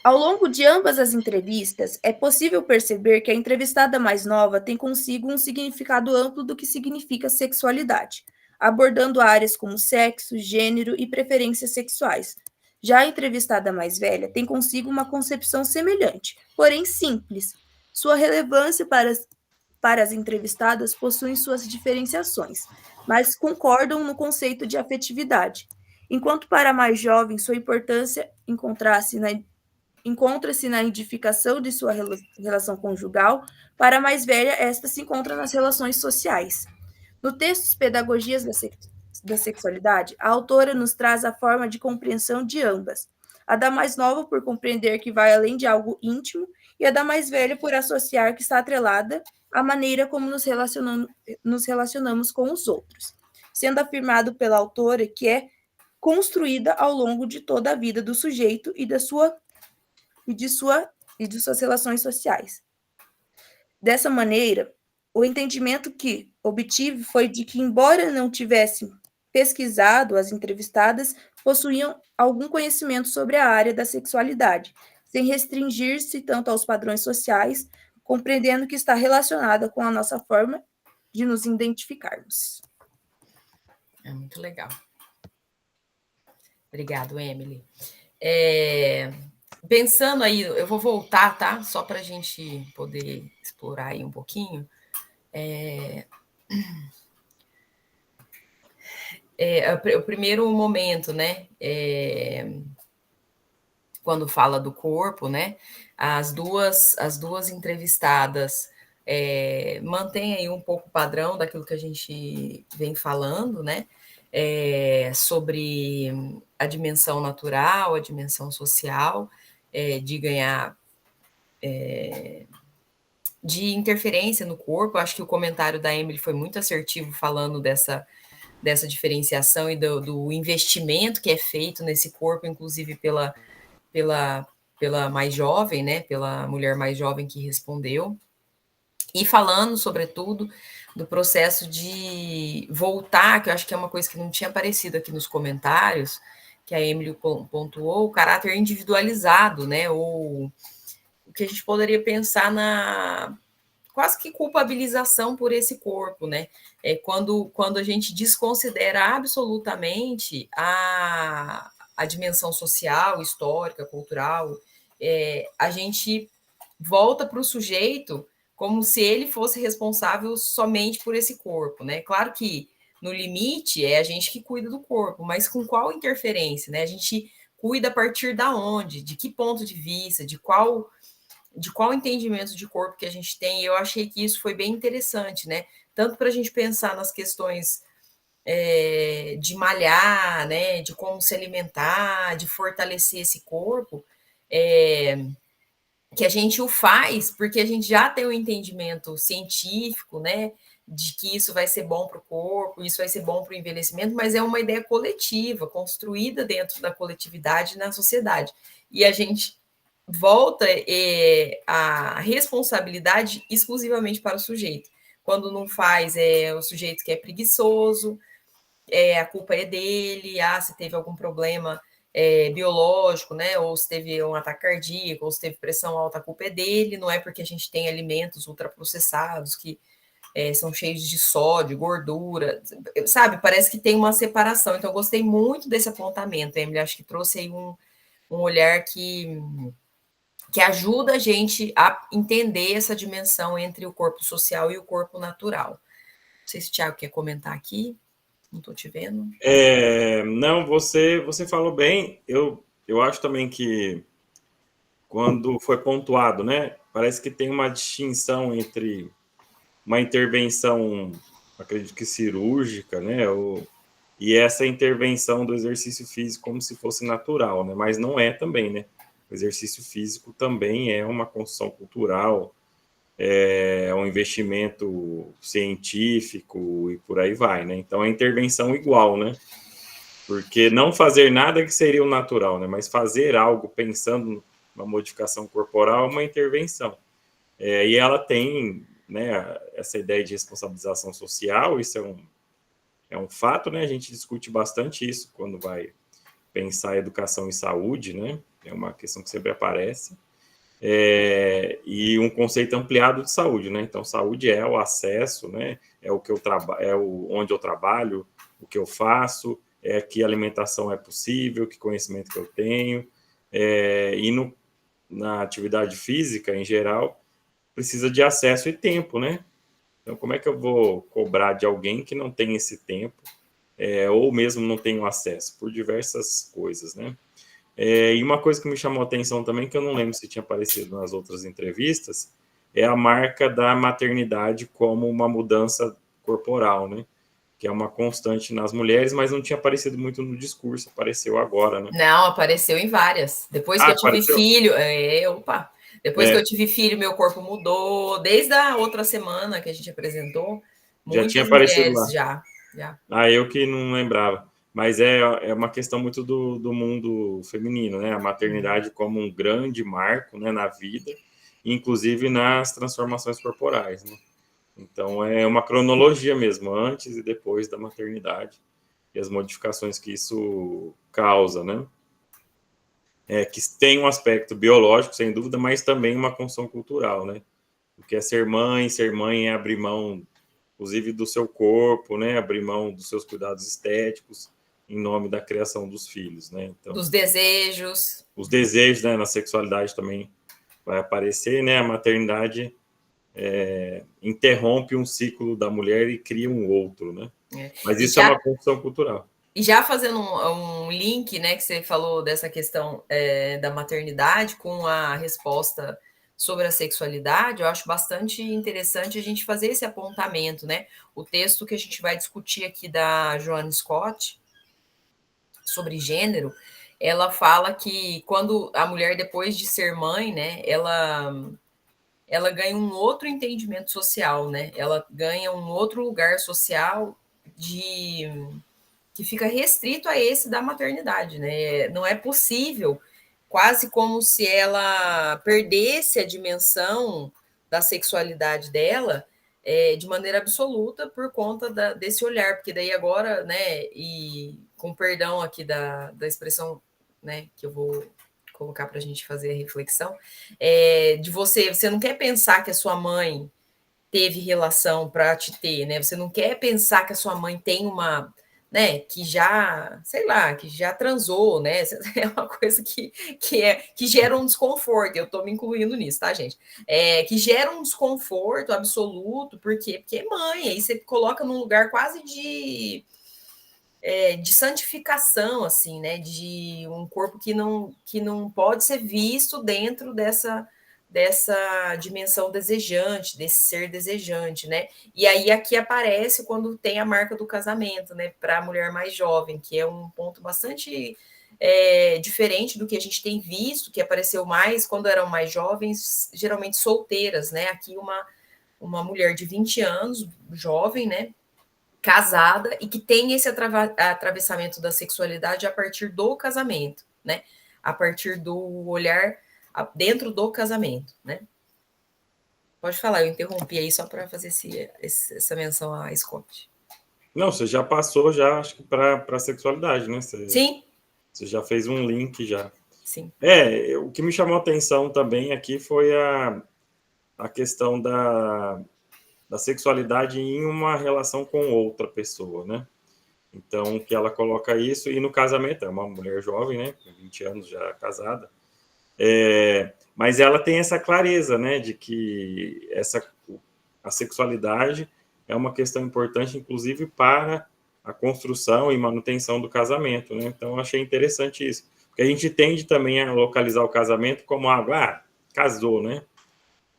Ao longo de ambas as entrevistas, é possível perceber que a entrevistada mais nova tem consigo um significado amplo do que significa sexualidade, abordando áreas como sexo, gênero e preferências sexuais. Já a entrevistada mais velha tem consigo uma concepção semelhante, porém simples. Sua relevância para as entrevistadas possui suas diferenciações, mas concordam no conceito de afetividade. Enquanto para a mais jovem, sua importância encontra-se na edificação de sua relação conjugal, para a mais velha, esta se encontra nas relações sociais. No texto Pedagogias da Sexualidade, a autora nos traz a forma de compreensão de ambas. A da mais nova por compreender que vai além de algo íntimo, e a da mais velha por associar que está atrelada à maneira como nos relacionamos com os outros, sendo afirmado pela autora que é construída ao longo de toda a vida do sujeito e de suas relações sociais. Dessa maneira, o entendimento que obtive foi de que, embora não tivessem pesquisado, as entrevistadas possuíam algum conhecimento sobre a área da sexualidade, sem restringir-se tanto aos padrões sociais, compreendendo que está relacionada com a nossa forma de nos identificarmos. É muito legal. Obrigado, Emily. pensando aí, eu vou voltar, tá? Só para a gente poder explorar aí um pouquinho. O primeiro momento, né? Quando fala do corpo, né? As duas entrevistadas mantêm aí um pouco o padrão daquilo que a gente vem falando, né? Sobre a dimensão natural, a dimensão social, de ganhar de interferência no corpo. Acho que o comentário da Emily foi muito assertivo falando dessa diferenciação e do investimento que é feito nesse corpo, inclusive pela mais jovem, né? Pela mulher mais jovem que respondeu. E falando, sobretudo, do processo de voltar, que eu acho que é uma coisa que não tinha aparecido aqui nos comentários, que a Emily pontuou, o caráter individualizado, né? Ou o que a gente poderia pensar na quase que culpabilização por esse corpo, né? Quando a gente desconsidera absolutamente a dimensão social, histórica, cultural, a gente volta para o sujeito como se ele fosse responsável somente por esse corpo, né? Claro que no limite é a gente que cuida do corpo, mas com qual interferência, né? A gente cuida a partir da onde, de que ponto de vista, de qual entendimento de corpo que a gente tem. Eu achei que isso foi bem interessante, né? Tanto para a gente pensar nas questões de malhar, né? De como se alimentar, de fortalecer esse corpo, que a gente o faz porque a gente já tem um entendimento científico, né? De que isso vai ser bom para o corpo, isso vai ser bom para o envelhecimento, mas é uma ideia coletiva, construída dentro da coletividade na sociedade. E a gente volta a responsabilidade exclusivamente para o sujeito. Quando não faz, é o sujeito que é preguiçoso, a culpa é dele, se teve algum problema biológico, né? Ou se teve um ataque cardíaco, ou se teve pressão alta, a culpa é dele, não é porque a gente tem alimentos ultraprocessados que são cheios de sódio, gordura, sabe? Parece que tem uma separação. Então, eu gostei muito desse apontamento, Emily. Acho que trouxe aí um olhar que ajuda a gente a entender essa dimensão entre o corpo social e o corpo natural. Não sei se o Thiago quer comentar aqui, não estou te vendo. Não, você falou bem. Eu acho também que quando foi pontuado, né? Parece que tem uma distinção entre uma intervenção, acredito que cirúrgica, né? E essa intervenção do exercício físico como se fosse natural, né? Mas não é também, né? O exercício físico também é uma construção cultural, é um investimento científico e por aí vai, né? Então é intervenção igual, né? Porque não fazer nada que seria o natural, né? Mas fazer algo pensando numa modificação corporal é uma intervenção. E ela tem, né, essa ideia de responsabilização social, isso é um fato, né? A gente discute bastante isso quando vai pensar educação e saúde, né? É uma questão que sempre aparece. E um conceito ampliado de saúde, né? Então, saúde é o acesso, né? É o que eu trabalho, onde eu trabalho, o que eu faço, que alimentação é possível, que conhecimento que eu tenho, na atividade física em geral precisa de acesso e tempo, né? Então, como é que eu vou cobrar de alguém que não tem esse tempo, ou mesmo não tem o acesso, por diversas coisas, né? E uma coisa que me chamou a atenção também, que eu não lembro se tinha aparecido nas outras entrevistas, é a marca da maternidade como uma mudança corporal, né? Que é uma constante nas mulheres, mas não tinha aparecido muito no discurso, apareceu agora, né? Não, apareceu em várias. Depois que eu tive apareceu? filho, depois que eu tive filho, meu corpo mudou. Desde a outra semana que a gente apresentou, Já tinha muitas aparecido mulheres lá. já. Eu que não lembrava. Mas é uma questão muito do mundo feminino, né? A maternidade como um grande marco, né, na vida, inclusive nas transformações corporais, né? Então, é uma cronologia mesmo, antes e depois da maternidade, e as modificações que isso causa, né? Que tem um aspecto biológico, sem dúvida, mas também uma construção cultural, né? Porque é ser mãe é abrir mão, inclusive, do seu corpo, né? Abrir mão dos seus cuidados estéticos em nome da criação dos filhos, né? Então, dos desejos. Os desejos, né, na sexualidade também vai aparecer, né? A maternidade interrompe um ciclo da mulher e cria um outro, né? Mas isso é uma construção cultural. E já fazendo um link, né, que você falou dessa questão da maternidade com a resposta sobre a sexualidade, eu acho bastante interessante a gente fazer esse apontamento, né? O texto que a gente vai discutir aqui da Joanne Scott sobre gênero, ela fala que quando a mulher, depois de ser mãe, né, ela ganha um outro entendimento social, né? Ela ganha um outro lugar social que fica restrito a esse da maternidade, né? Não é possível, quase como se ela perdesse a dimensão da sexualidade dela de maneira absoluta por conta desse olhar, porque daí agora, né, e com perdão aqui da expressão, né, que eu vou colocar para a gente fazer a reflexão, de você não quer pensar que a sua mãe teve relação para te ter, né? Você não quer pensar que a sua mãe tem uma, né, que já, sei lá, que já transou, né? É uma coisa que gera um desconforto. Eu estou me incluindo nisso, tá, gente? Que gera um desconforto absoluto, por quê? Porque é mãe, aí você coloca num lugar quase de santificação, assim, né? De um corpo que não pode ser visto dentro dessa dimensão desejante, desse ser desejante, né? E aí aqui aparece quando tem a marca do casamento, né? Para a mulher mais jovem, que é um ponto bastante diferente do que a gente tem visto, que apareceu mais quando eram mais jovens, geralmente solteiras, né? Aqui uma mulher de 20 anos, jovem, né? Casada e que tem esse atravessamento da sexualidade a partir do casamento, né? A partir do olhar dentro do casamento, né? Pode falar, eu interrompi aí só para fazer essa menção a Scott. Não, você já passou, já acho que para a sexualidade, né? Sim. Você já fez um link já. Sim. O que me chamou a atenção também aqui foi a questão da sexualidade em uma relação com outra pessoa, né? Então, que ela coloca isso, e no casamento, é uma mulher jovem, né? Com 20 anos já casada, mas ela tem essa clareza, né? De que a sexualidade é uma questão importante, inclusive, para a construção e manutenção do casamento, né? Então, eu achei interessante isso. Porque a gente tende também a localizar o casamento como algo, casou, né?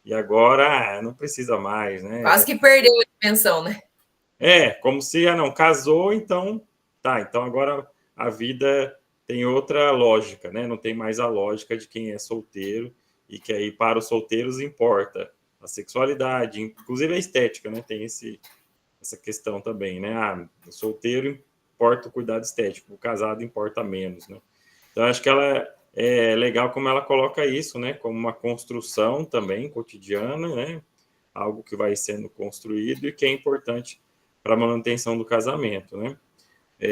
E agora não precisa mais, né? Quase que perdeu a dimensão, né? Como se, não, casou, então, tá, então agora a vida tem outra lógica, né? Não tem mais a lógica de quem é solteiro e que aí para os solteiros importa a sexualidade, inclusive a estética, né? Tem essa questão também, né? O solteiro importa o cuidado estético, o casado importa menos, né? Então, acho que ela é legal como ela coloca isso, né? Como uma construção também cotidiana, né? Algo que vai sendo construído e que é importante para a manutenção do casamento, né?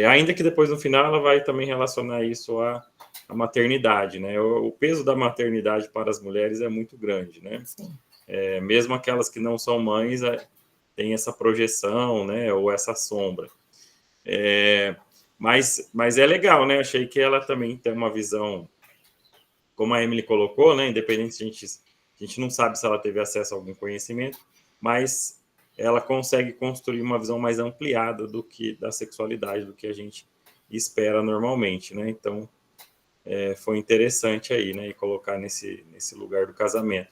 Ainda que depois, no final, ela vai também relacionar isso à maternidade, né? O peso da maternidade para as mulheres é muito grande, né? Mesmo aquelas que não são mães, tem essa projeção, né? Ou essa sombra. Mas é legal, né? Achei que ela também tem uma visão, como a Emily colocou, né? Independente, a gente não sabe se ela teve acesso a algum conhecimento, mas ela consegue construir uma visão mais ampliada da sexualidade, do que a gente espera normalmente, né? Então, foi interessante aí, né? E colocar nesse lugar do casamento.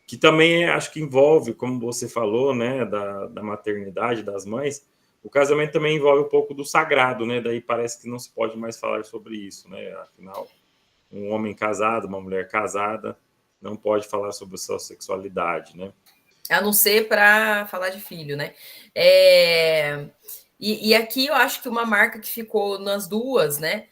Que também acho que envolve, como você falou, né? Da maternidade, das mães, o casamento também envolve um pouco do sagrado, né? Daí parece que não se pode mais falar sobre isso, né? Afinal, um homem casado, uma mulher casada, não pode falar sobre a sua sexualidade, né? A não ser para falar de filho, né? E aqui eu acho que uma marca que ficou nas duas, né?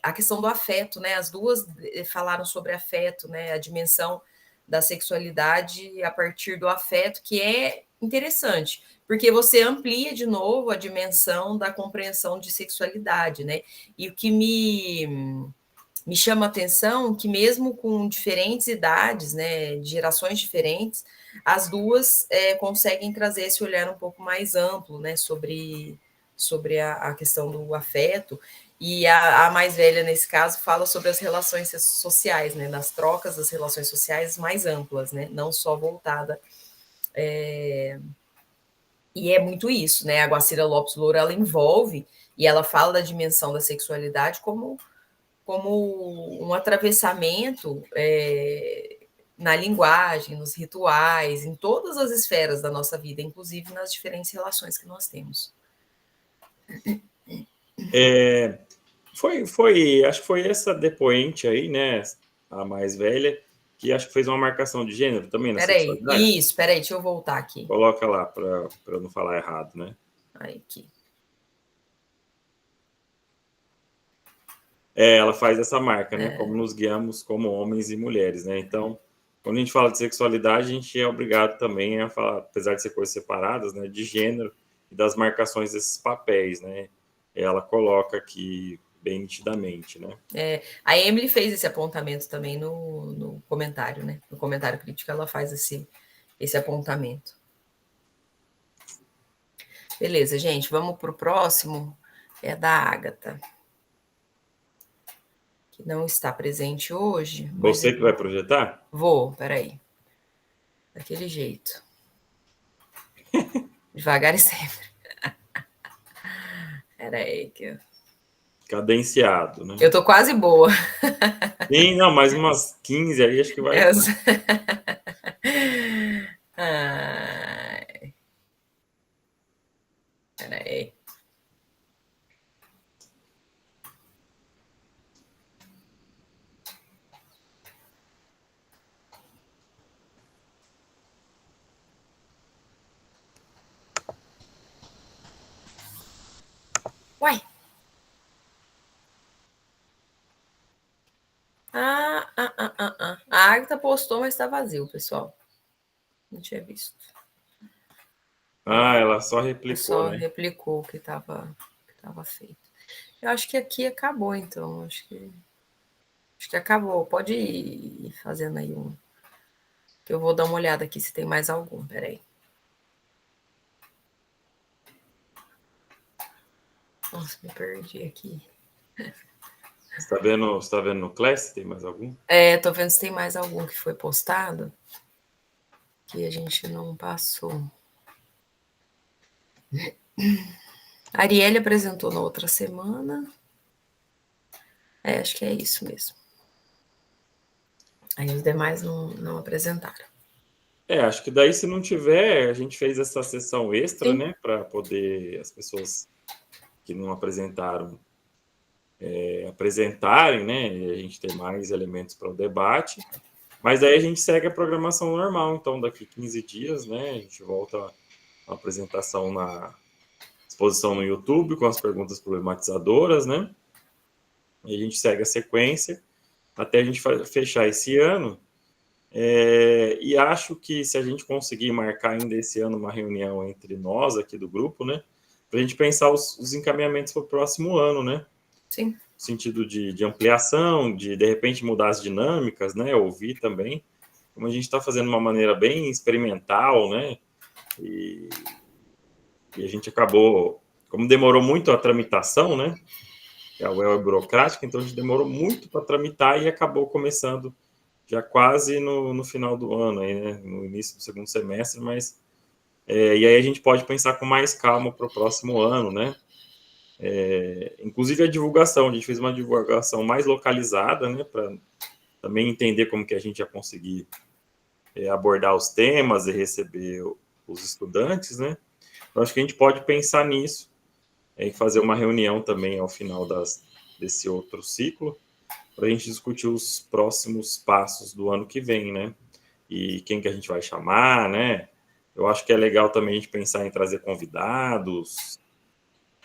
A questão do afeto, né? As duas falaram sobre afeto, né? A dimensão da sexualidade a partir do afeto, que é interessante, porque você amplia de novo a dimensão da compreensão de sexualidade, né? E o que me me chama a atenção que mesmo com diferentes idades, né, de gerações diferentes, as duas conseguem trazer esse olhar um pouco mais amplo, né, sobre a questão do afeto. E a mais velha, nesse caso, fala sobre as relações sociais, né, das trocas das relações sociais mais amplas, né, não só voltada. E é muito isso, né? A Guacira Lopes Louro, ela envolve e ela fala da dimensão da sexualidade como um atravessamento na linguagem, nos rituais, em todas as esferas da nossa vida, inclusive nas diferentes relações que nós temos. Acho que foi essa depoente aí, né, a mais velha, que acho que fez uma marcação de gênero também na sexualidade. Peraí, deixa eu voltar aqui. Coloca lá, para eu não falar errado, né? Aí, aqui. Ela faz essa marca, né? Como nos guiamos como homens e mulheres, né? Então, quando a gente fala de sexualidade, a gente é obrigado também a falar, apesar de ser coisas separadas, né, de gênero e das marcações desses papéis, né? Ela coloca aqui bem nitidamente, né? A Emily fez esse apontamento também no comentário, né? No comentário crítico, ela faz esse apontamento. Beleza, gente, vamos para o próximo. É da Ágata, que não está presente hoje. Você que vai projetar? Vou, peraí. Daquele jeito. Devagar e sempre. Peraí. Cadenciado, né? Eu tô quase boa. Sim, não, mais umas 15 aí, acho que vai. Ai. Peraí. Uai. A Agatha postou, mas está vazio, pessoal. Não tinha visto. Ela só replicou, só né? replicou o que estava feito. Eu acho que aqui acabou, então. Acho que acabou. Pode ir fazendo aí um. Que eu vou dar uma olhada aqui se tem mais algum. Peraí. Nossa, me perdi aqui. Você tá vendo no Class? Tem mais algum? Tô vendo se tem mais algum que foi postado que a gente não passou. A Arielle apresentou na outra semana. Acho que é isso mesmo. Aí os demais não apresentaram. Acho que daí, se não tiver, a gente fez essa sessão extra, Sim. né? Para poder as pessoas que não apresentaram apresentarem, né? E a gente ter mais elementos para o debate. Mas aí a gente segue a programação normal. Então, daqui 15 dias, né? A gente volta a apresentação na exposição no YouTube com as perguntas problematizadoras, né? E a gente segue a sequência até a gente fechar esse ano. E acho que se a gente conseguir marcar ainda esse ano uma reunião entre nós aqui do grupo, né, para a gente pensar os encaminhamentos para o próximo ano, né? Sim. No sentido de ampliação, de repente mudar as dinâmicas, né? Ouvir também. Como a gente está fazendo de uma maneira bem experimental, né? E a gente acabou, como demorou muito a tramitação, né? A UEL é burocrática, então a gente demorou muito para tramitar e acabou começando já quase no final do ano, aí, né? No início do segundo semestre, mas e aí a gente pode pensar com mais calma para o próximo ano, né? Inclusive a divulgação, a gente fez uma divulgação mais localizada, né? Para também entender como que a gente ia conseguir abordar os temas e receber os estudantes, né? Então acho que a gente pode pensar nisso, em fazer uma reunião também ao final desse outro ciclo, para a gente discutir os próximos passos do ano que vem, né? E quem que a gente vai chamar, né? Eu acho que é legal também a gente pensar em trazer convidados,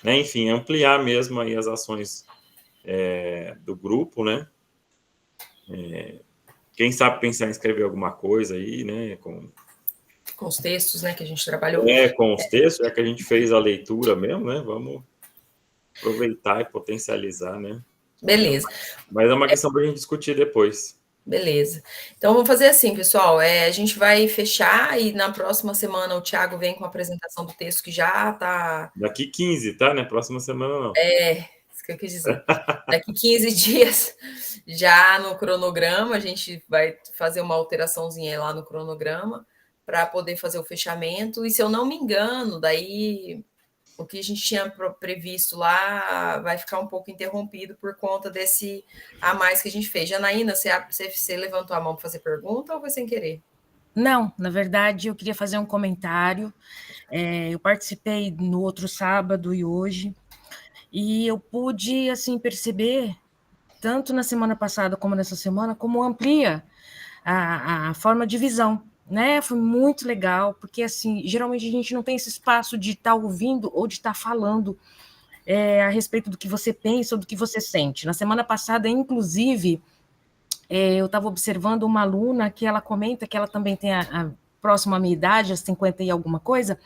né? Enfim, ampliar mesmo aí as ações do grupo, né? Quem sabe pensar em escrever alguma coisa aí, né? Com os textos, né, que a gente trabalhou. Com os textos, já que a gente fez a leitura mesmo, né? Vamos aproveitar e potencializar, né? Beleza. Mas é uma questão para a gente discutir depois. Beleza. Então, vamos fazer assim, pessoal. A gente vai fechar e na próxima semana o Thiago vem com a apresentação do texto que já está. Daqui 15, tá? Né? Próxima semana não. Isso que eu quis dizer. Daqui 15 dias, já no cronograma, a gente vai fazer uma alteraçãozinha lá no cronograma para poder fazer o fechamento. E se eu não me engano, daí o que a gente tinha previsto lá vai ficar um pouco interrompido por conta desse a mais que a gente fez. Janaína, você levantou a mão para fazer pergunta ou foi sem querer? Não, na verdade, eu queria fazer um comentário. Eu participei no outro sábado e hoje, e eu pude, assim, perceber, tanto na semana passada como nessa semana, como amplia a forma de visão, né? Foi muito legal, porque, assim, geralmente a gente não tem esse espaço de estar ouvindo ou de estar falando a respeito do que você pensa ou do que você sente. Na semana passada, inclusive, eu estava observando uma aluna que ela comenta que ela também tem a próxima à minha idade, 50 e alguma coisa,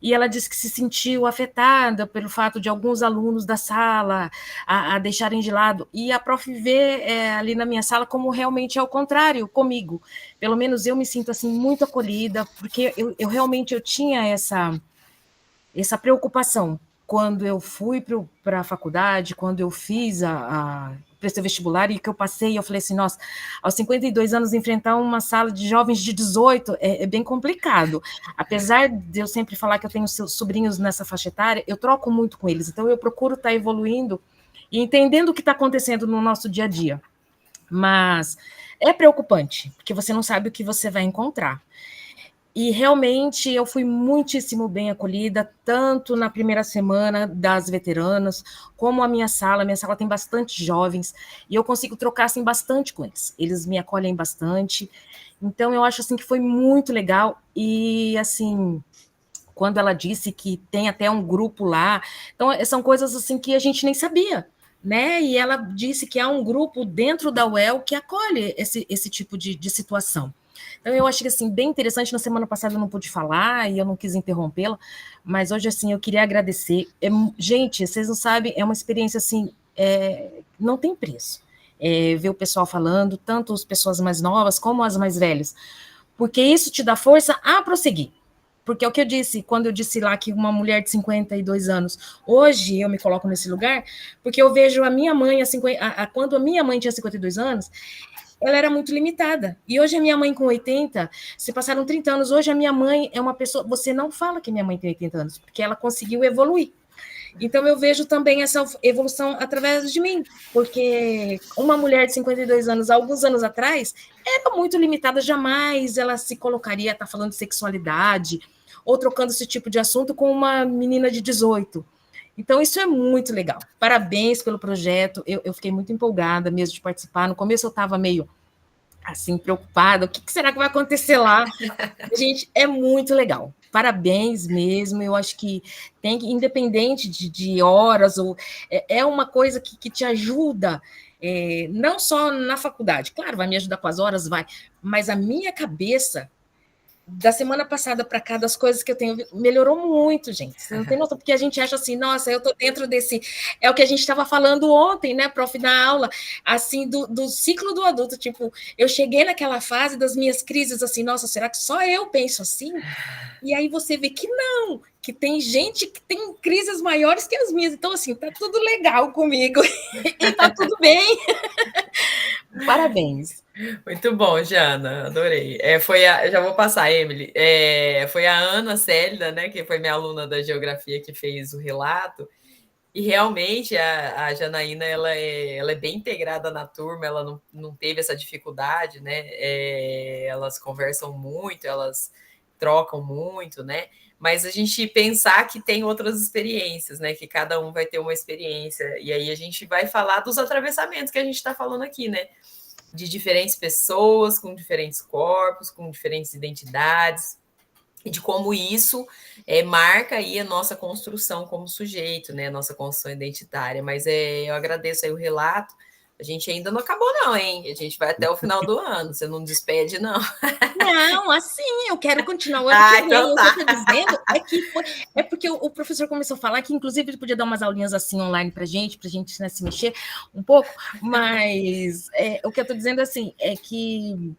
e ela disse que se sentiu afetada pelo fato de alguns alunos da sala a deixarem de lado, e a prof vê ali na minha sala como realmente é o contrário comigo. Pelo menos eu me sinto assim muito acolhida, porque eu realmente tinha essa preocupação quando eu fui para a faculdade, quando eu fiz prestei vestibular e que eu passei, eu falei assim, nossa, aos 52 anos enfrentar uma sala de jovens de 18 é bem complicado. Apesar de eu sempre falar que eu tenho sobrinhos nessa faixa etária, eu troco muito com eles, então eu procuro estar evoluindo e entendendo o que está acontecendo no nosso dia a dia. Mas é preocupante, porque você não sabe o que você vai encontrar. E realmente eu fui muitíssimo bem acolhida, tanto na primeira semana das veteranas, como a minha sala. Minha sala tem bastante jovens, e eu consigo trocar assim, bastante com eles. Eles me acolhem bastante. Então, eu acho assim, que foi muito legal. E, assim, quando ela disse que tem até um grupo lá, então são coisas assim que a gente nem sabia. Né? E ela disse que há um grupo dentro da UEL que acolhe esse tipo de situação. Então, eu acho que, assim, bem interessante. Na semana passada eu não pude falar e eu não quis interrompê-la, mas hoje, assim, eu queria agradecer. Gente, vocês não sabem, é uma experiência, assim, não tem preço. Ver o pessoal falando, tanto as pessoas mais novas como as mais velhas, porque isso te dá força a prosseguir. Porque é o que eu disse, quando eu disse lá que uma mulher de 52 anos, hoje eu me coloco nesse lugar, porque eu vejo a minha mãe, quando a minha mãe tinha 52 anos, ela era muito limitada. E hoje a minha mãe com 80, se passaram 30 anos, hoje a minha mãe é uma pessoa, você não fala que minha mãe tem 80 anos, porque ela conseguiu evoluir. Então eu vejo também essa evolução através de mim, porque uma mulher de 52 anos, alguns anos atrás, era muito limitada, jamais ela se colocaria a estar falando de sexualidade ou trocando esse tipo de assunto com uma menina de 18. Então, isso é muito legal. Parabéns pelo projeto. Eu fiquei muito empolgada mesmo de participar. No começo eu estava meio assim, preocupada. O que será que vai acontecer lá? Gente, é muito legal. Parabéns mesmo. Eu acho que tem que, independente de horas, é uma coisa que te ajuda. Não só na faculdade, claro, vai me ajudar com as horas, vai, mas a minha cabeça da semana passada para cá, das coisas que eu tenho, melhorou muito, gente. Você não tem noção, porque a gente acha assim, nossa, eu tô dentro desse. É o que a gente estava falando ontem, né, prof, na aula, assim, do ciclo do adulto. Tipo, eu cheguei naquela fase das minhas crises, assim, nossa, será que só eu penso assim? E aí você vê que não, que tem gente que tem crises maiores que as minhas. Então, assim, tá tudo legal comigo e tá tudo bem. Parabéns. Muito bom, Jana, adorei. Já vou passar, Emily. Foi a Ana Célida, né, que foi minha aluna da geografia, que fez o relato. E realmente a Janaína ela é bem integrada na turma, ela não teve essa dificuldade, né? Elas conversam muito, elas trocam muito, né? Mas a gente pensar que tem outras experiências, né? Que cada um vai ter uma experiência. E aí a gente vai falar dos atravessamentos que a gente está falando aqui, né? De diferentes pessoas, com diferentes corpos, com diferentes identidades, e de como isso marca aí a nossa construção como sujeito, né? A nossa construção identitária. Mas eu agradeço aí o relato. A gente ainda não acabou não, hein? A gente vai até o final do ano, você não despede, não. Não, assim, eu quero continuar o ano que vem. Então tá. O que eu estou dizendo é porque o professor começou a falar que, inclusive, ele podia dar umas aulinhas assim online pra gente, né, se mexer um pouco, mas o que eu estou dizendo assim é que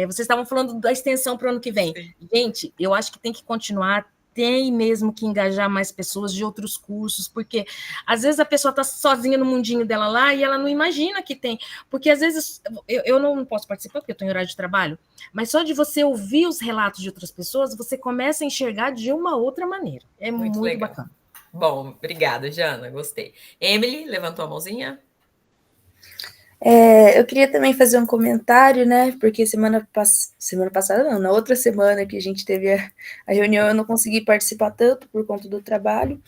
vocês estavam falando da extensão para o ano que vem. Sim. Gente, eu acho que tem que continuar, tem mesmo que engajar mais pessoas de outros cursos, porque às vezes a pessoa está sozinha no mundinho dela lá e ela não imagina que tem, porque às vezes eu não posso participar porque eu estou em horário de trabalho, mas só de você ouvir os relatos de outras pessoas, você começa a enxergar de uma outra maneira. É muito legal. Bacana. Bom, obrigada, Jana, gostei. Emily, levantou a mãozinha? Eu queria também fazer um comentário, né? Porque semana passada, não, na outra semana que a gente teve a reunião, eu não consegui participar tanto por conta do trabalho.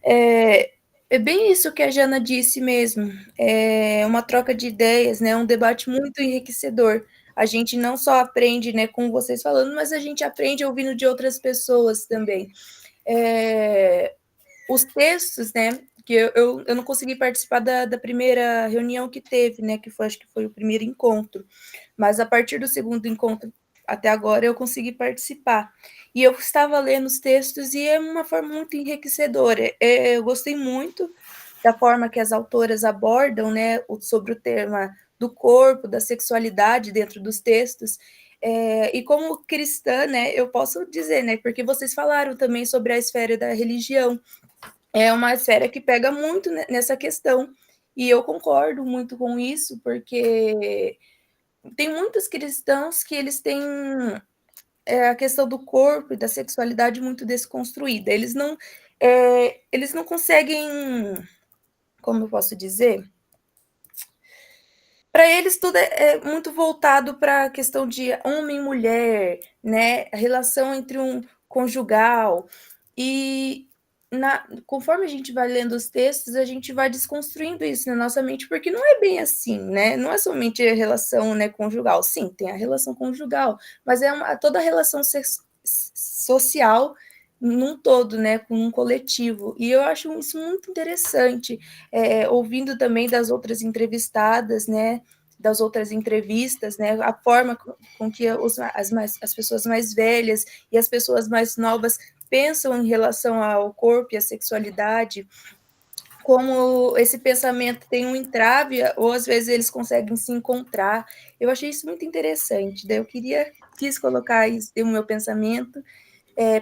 É bem isso que a Jana disse mesmo. É uma troca de ideias, né? Um debate muito enriquecedor. A gente não só aprende, né, com vocês falando, mas a gente aprende ouvindo de outras pessoas também. Os textos, né? Que eu não consegui participar da primeira reunião que teve, né? Acho que foi o primeiro encontro. Mas a partir do segundo encontro até agora eu consegui participar. E eu estava lendo os textos e é uma forma muito enriquecedora. Eu gostei muito da forma que as autoras abordam, né, sobre o tema do corpo, da sexualidade dentro dos textos. E como cristã, né, eu posso dizer, né, porque vocês falaram também sobre a esfera da religião. É uma esfera que pega muito nessa questão. E eu concordo muito com isso, porque tem muitos cristãos que eles têm a questão do corpo e da sexualidade muito desconstruída. Eles não conseguem, como eu posso dizer? Para eles tudo é muito voltado para a questão de homem e mulher, né? A relação entre um conjugal. E conforme a gente vai lendo os textos, a gente vai desconstruindo isso na nossa mente, porque não é bem assim, né? Não é somente a relação, né, conjugal. Sim, tem a relação conjugal, mas toda a relação social num todo, né, com um coletivo. E eu acho isso muito interessante, ouvindo também das outras entrevistadas, né, das outras entrevistas, né, a forma com que as pessoas mais velhas e as pessoas mais novas pensam em relação ao corpo e à sexualidade, como esse pensamento tem um entrave, ou às vezes eles conseguem se encontrar. Eu achei isso muito interessante, daí eu quis colocar isso no meu pensamento.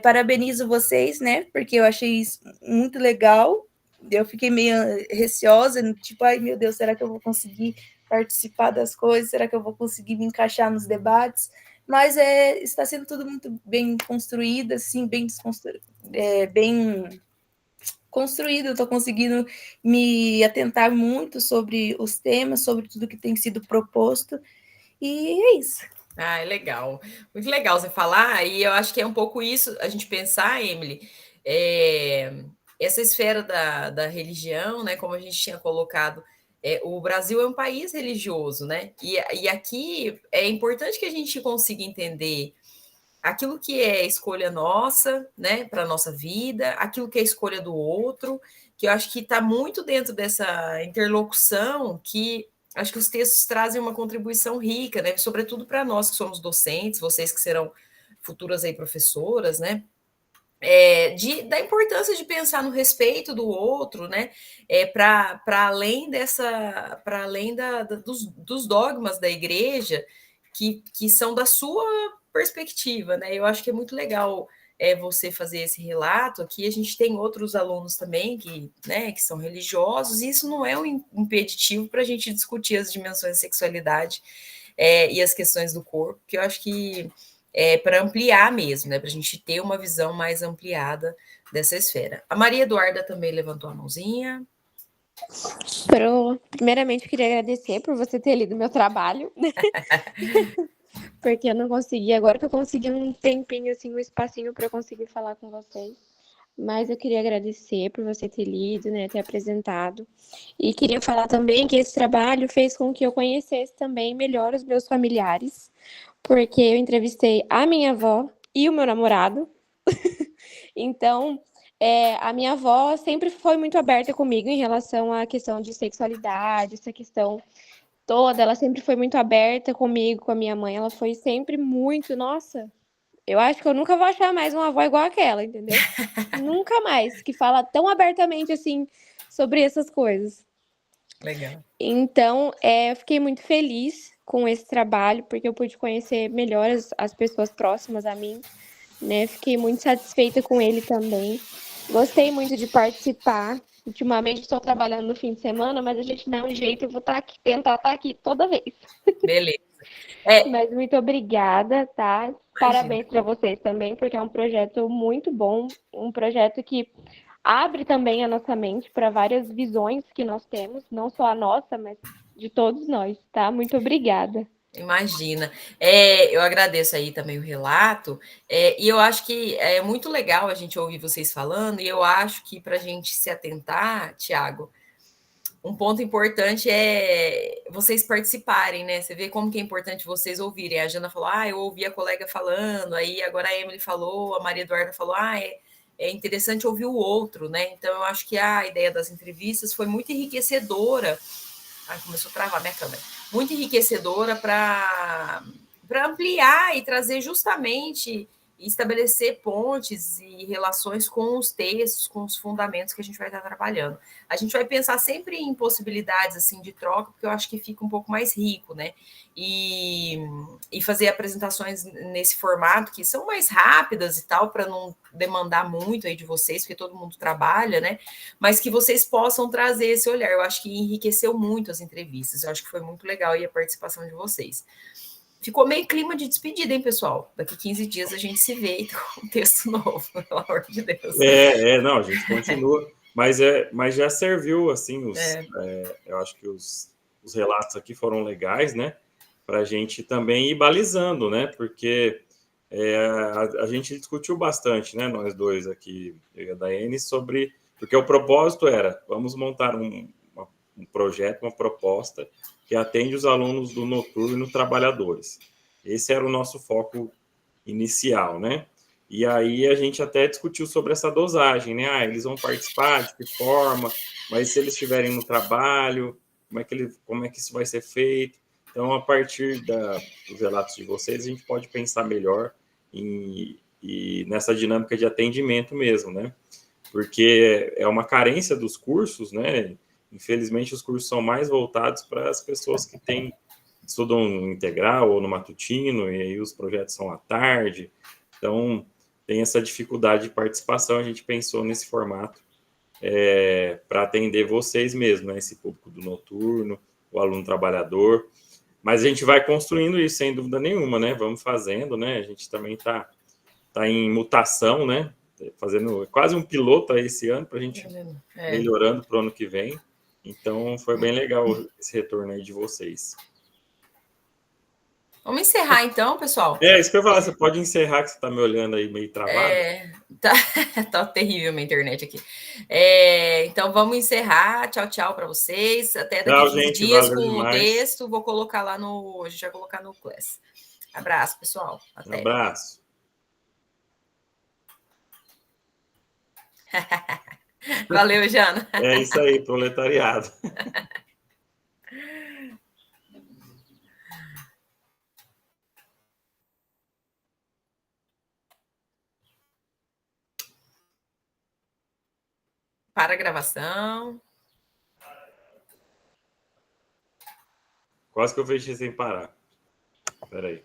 Parabenizo vocês, né, porque eu achei isso muito legal. Eu fiquei meio receosa, tipo, ai meu Deus, será que eu vou conseguir participar das coisas? Será que eu vou conseguir me encaixar nos debates? Mas está sendo tudo muito bem construído, assim, bem construído. Eu estou conseguindo me atentar muito sobre os temas, sobre tudo que tem sido proposto, e é isso. Ah, é legal. Muito legal você falar, e eu acho que é um pouco isso, a gente pensar, Emily, essa esfera da religião, né, como a gente tinha colocado, o Brasil é um país religioso, né, e aqui é importante que a gente consiga entender aquilo que é escolha nossa, né, para a nossa vida, aquilo que é escolha do outro, que eu acho que está muito dentro dessa interlocução que acho que os textos trazem uma contribuição rica, né? Sobretudo para nós que somos docentes, vocês que serão futuras aí professoras, né? Da importância de pensar no respeito do outro, né? Para além dos dogmas da igreja que são da sua perspectiva, né? Eu acho que é muito legal você fazer esse relato aqui. A gente tem outros alunos também que são religiosos, e isso não é um impeditivo para a gente discutir as dimensões da sexualidade e as questões do corpo, que eu acho que para ampliar mesmo, né? Para a gente ter uma visão mais ampliada dessa esfera. A Maria Eduarda também levantou a mãozinha. Primeiramente, eu queria agradecer por você ter lido meu trabalho, porque eu não consegui, agora que eu consegui um tempinho, assim, um espacinho para eu conseguir falar com vocês. Mas eu queria agradecer por você ter lido, né, ter apresentado. E queria falar também que esse trabalho fez com que eu conhecesse também melhor os meus familiares, porque eu entrevistei a minha avó e o meu namorado. Então, a minha avó sempre foi muito aberta comigo em relação à questão de sexualidade, essa questão toda. Ela sempre foi muito aberta comigo, com a minha mãe. Ela foi sempre muito, nossa, eu acho que eu nunca vou achar mais uma avó igual aquela, entendeu? Nunca mais, que fala tão abertamente assim sobre essas coisas. Legal. Então, eu fiquei muito feliz com esse trabalho, porque eu pude conhecer melhor as pessoas próximas a mim, né? Fiquei muito satisfeita com ele também. Gostei muito de participar. Ultimamente estou trabalhando no fim de semana, mas a gente dá um jeito, eu vou tentar estar aqui toda vez. Beleza. Mas muito obrigada, tá? Parabéns para vocês também, porque é um projeto muito bom, um projeto que abre também a nossa mente para várias visões que nós temos, não só a nossa, mas de todos nós, tá? Muito obrigada. Imagina. Eu agradeço aí também o relato, e eu acho que é muito legal a gente ouvir vocês falando, e eu acho que para a gente se atentar, Tiago, um ponto importante é vocês participarem, né? Você vê como que é importante vocês ouvirem. A Jana falou, eu ouvi a colega falando, aí agora a Emily falou, a Maria Eduarda falou, é interessante ouvir o outro, né? Então eu acho que a ideia das entrevistas foi muito enriquecedora. Ai, começou a travar minha câmera. Muito enriquecedora para ampliar e trazer justamente e estabelecer pontes e relações com os textos, com os fundamentos que a gente vai estar trabalhando. A gente vai pensar sempre em possibilidades assim de troca, porque eu acho que fica um pouco mais rico, né? E fazer apresentações nesse formato que são mais rápidas e tal, para não demandar muito aí de vocês, porque todo mundo trabalha, né? Mas que vocês possam trazer esse olhar. Eu acho que enriqueceu muito as entrevistas. Eu acho que foi muito legal aí a participação de vocês. Ficou meio clima de despedida, hein, pessoal? Daqui 15 dias a gente se vê com um texto novo, pelo amor de Deus. Não, a gente continua, mas já serviu, assim, eu acho que os relatos aqui foram legais, né, para a gente também ir balizando, né, porque a gente discutiu bastante, né, nós dois aqui, eu e a Daiane, porque o propósito era, vamos montar um projeto, uma proposta que atende os alunos do noturno trabalhadores. Esse era o nosso foco inicial, né? E aí a gente até discutiu sobre essa dosagem, né? Eles vão participar, de que forma, mas se eles estiverem no trabalho, como é que isso vai ser feito? Então, a partir dos relatos de vocês, a gente pode pensar melhor e nessa dinâmica de atendimento mesmo, né? Porque é uma carência dos cursos, né? Infelizmente, os cursos são mais voltados para as pessoas que estudam no integral ou no matutino, e aí os projetos são à tarde. Então, tem essa dificuldade de participação. A gente pensou nesse formato para atender vocês mesmo, né? Esse público do noturno, o aluno trabalhador. Mas a gente vai construindo isso, sem dúvida nenhuma, né? Vamos fazendo, né? A gente também está em mutação, né? Fazendo quase um piloto aí esse ano para a gente melhorando para o ano que vem. Então, foi bem legal esse retorno aí de vocês. Vamos encerrar então, pessoal? Isso que eu ia falar, você pode encerrar, que você está me olhando aí meio travado. Tá terrível minha internet aqui. Então vamos encerrar. Tchau, tchau para vocês. Até daqui 15 dias com o texto. Vou colocar lá a gente vai colocar no Class. Abraço, pessoal. Até. Abraço. Valeu, Jana. É isso aí, proletariado. Para a gravação. Quase que eu fechei sem parar. Espera aí.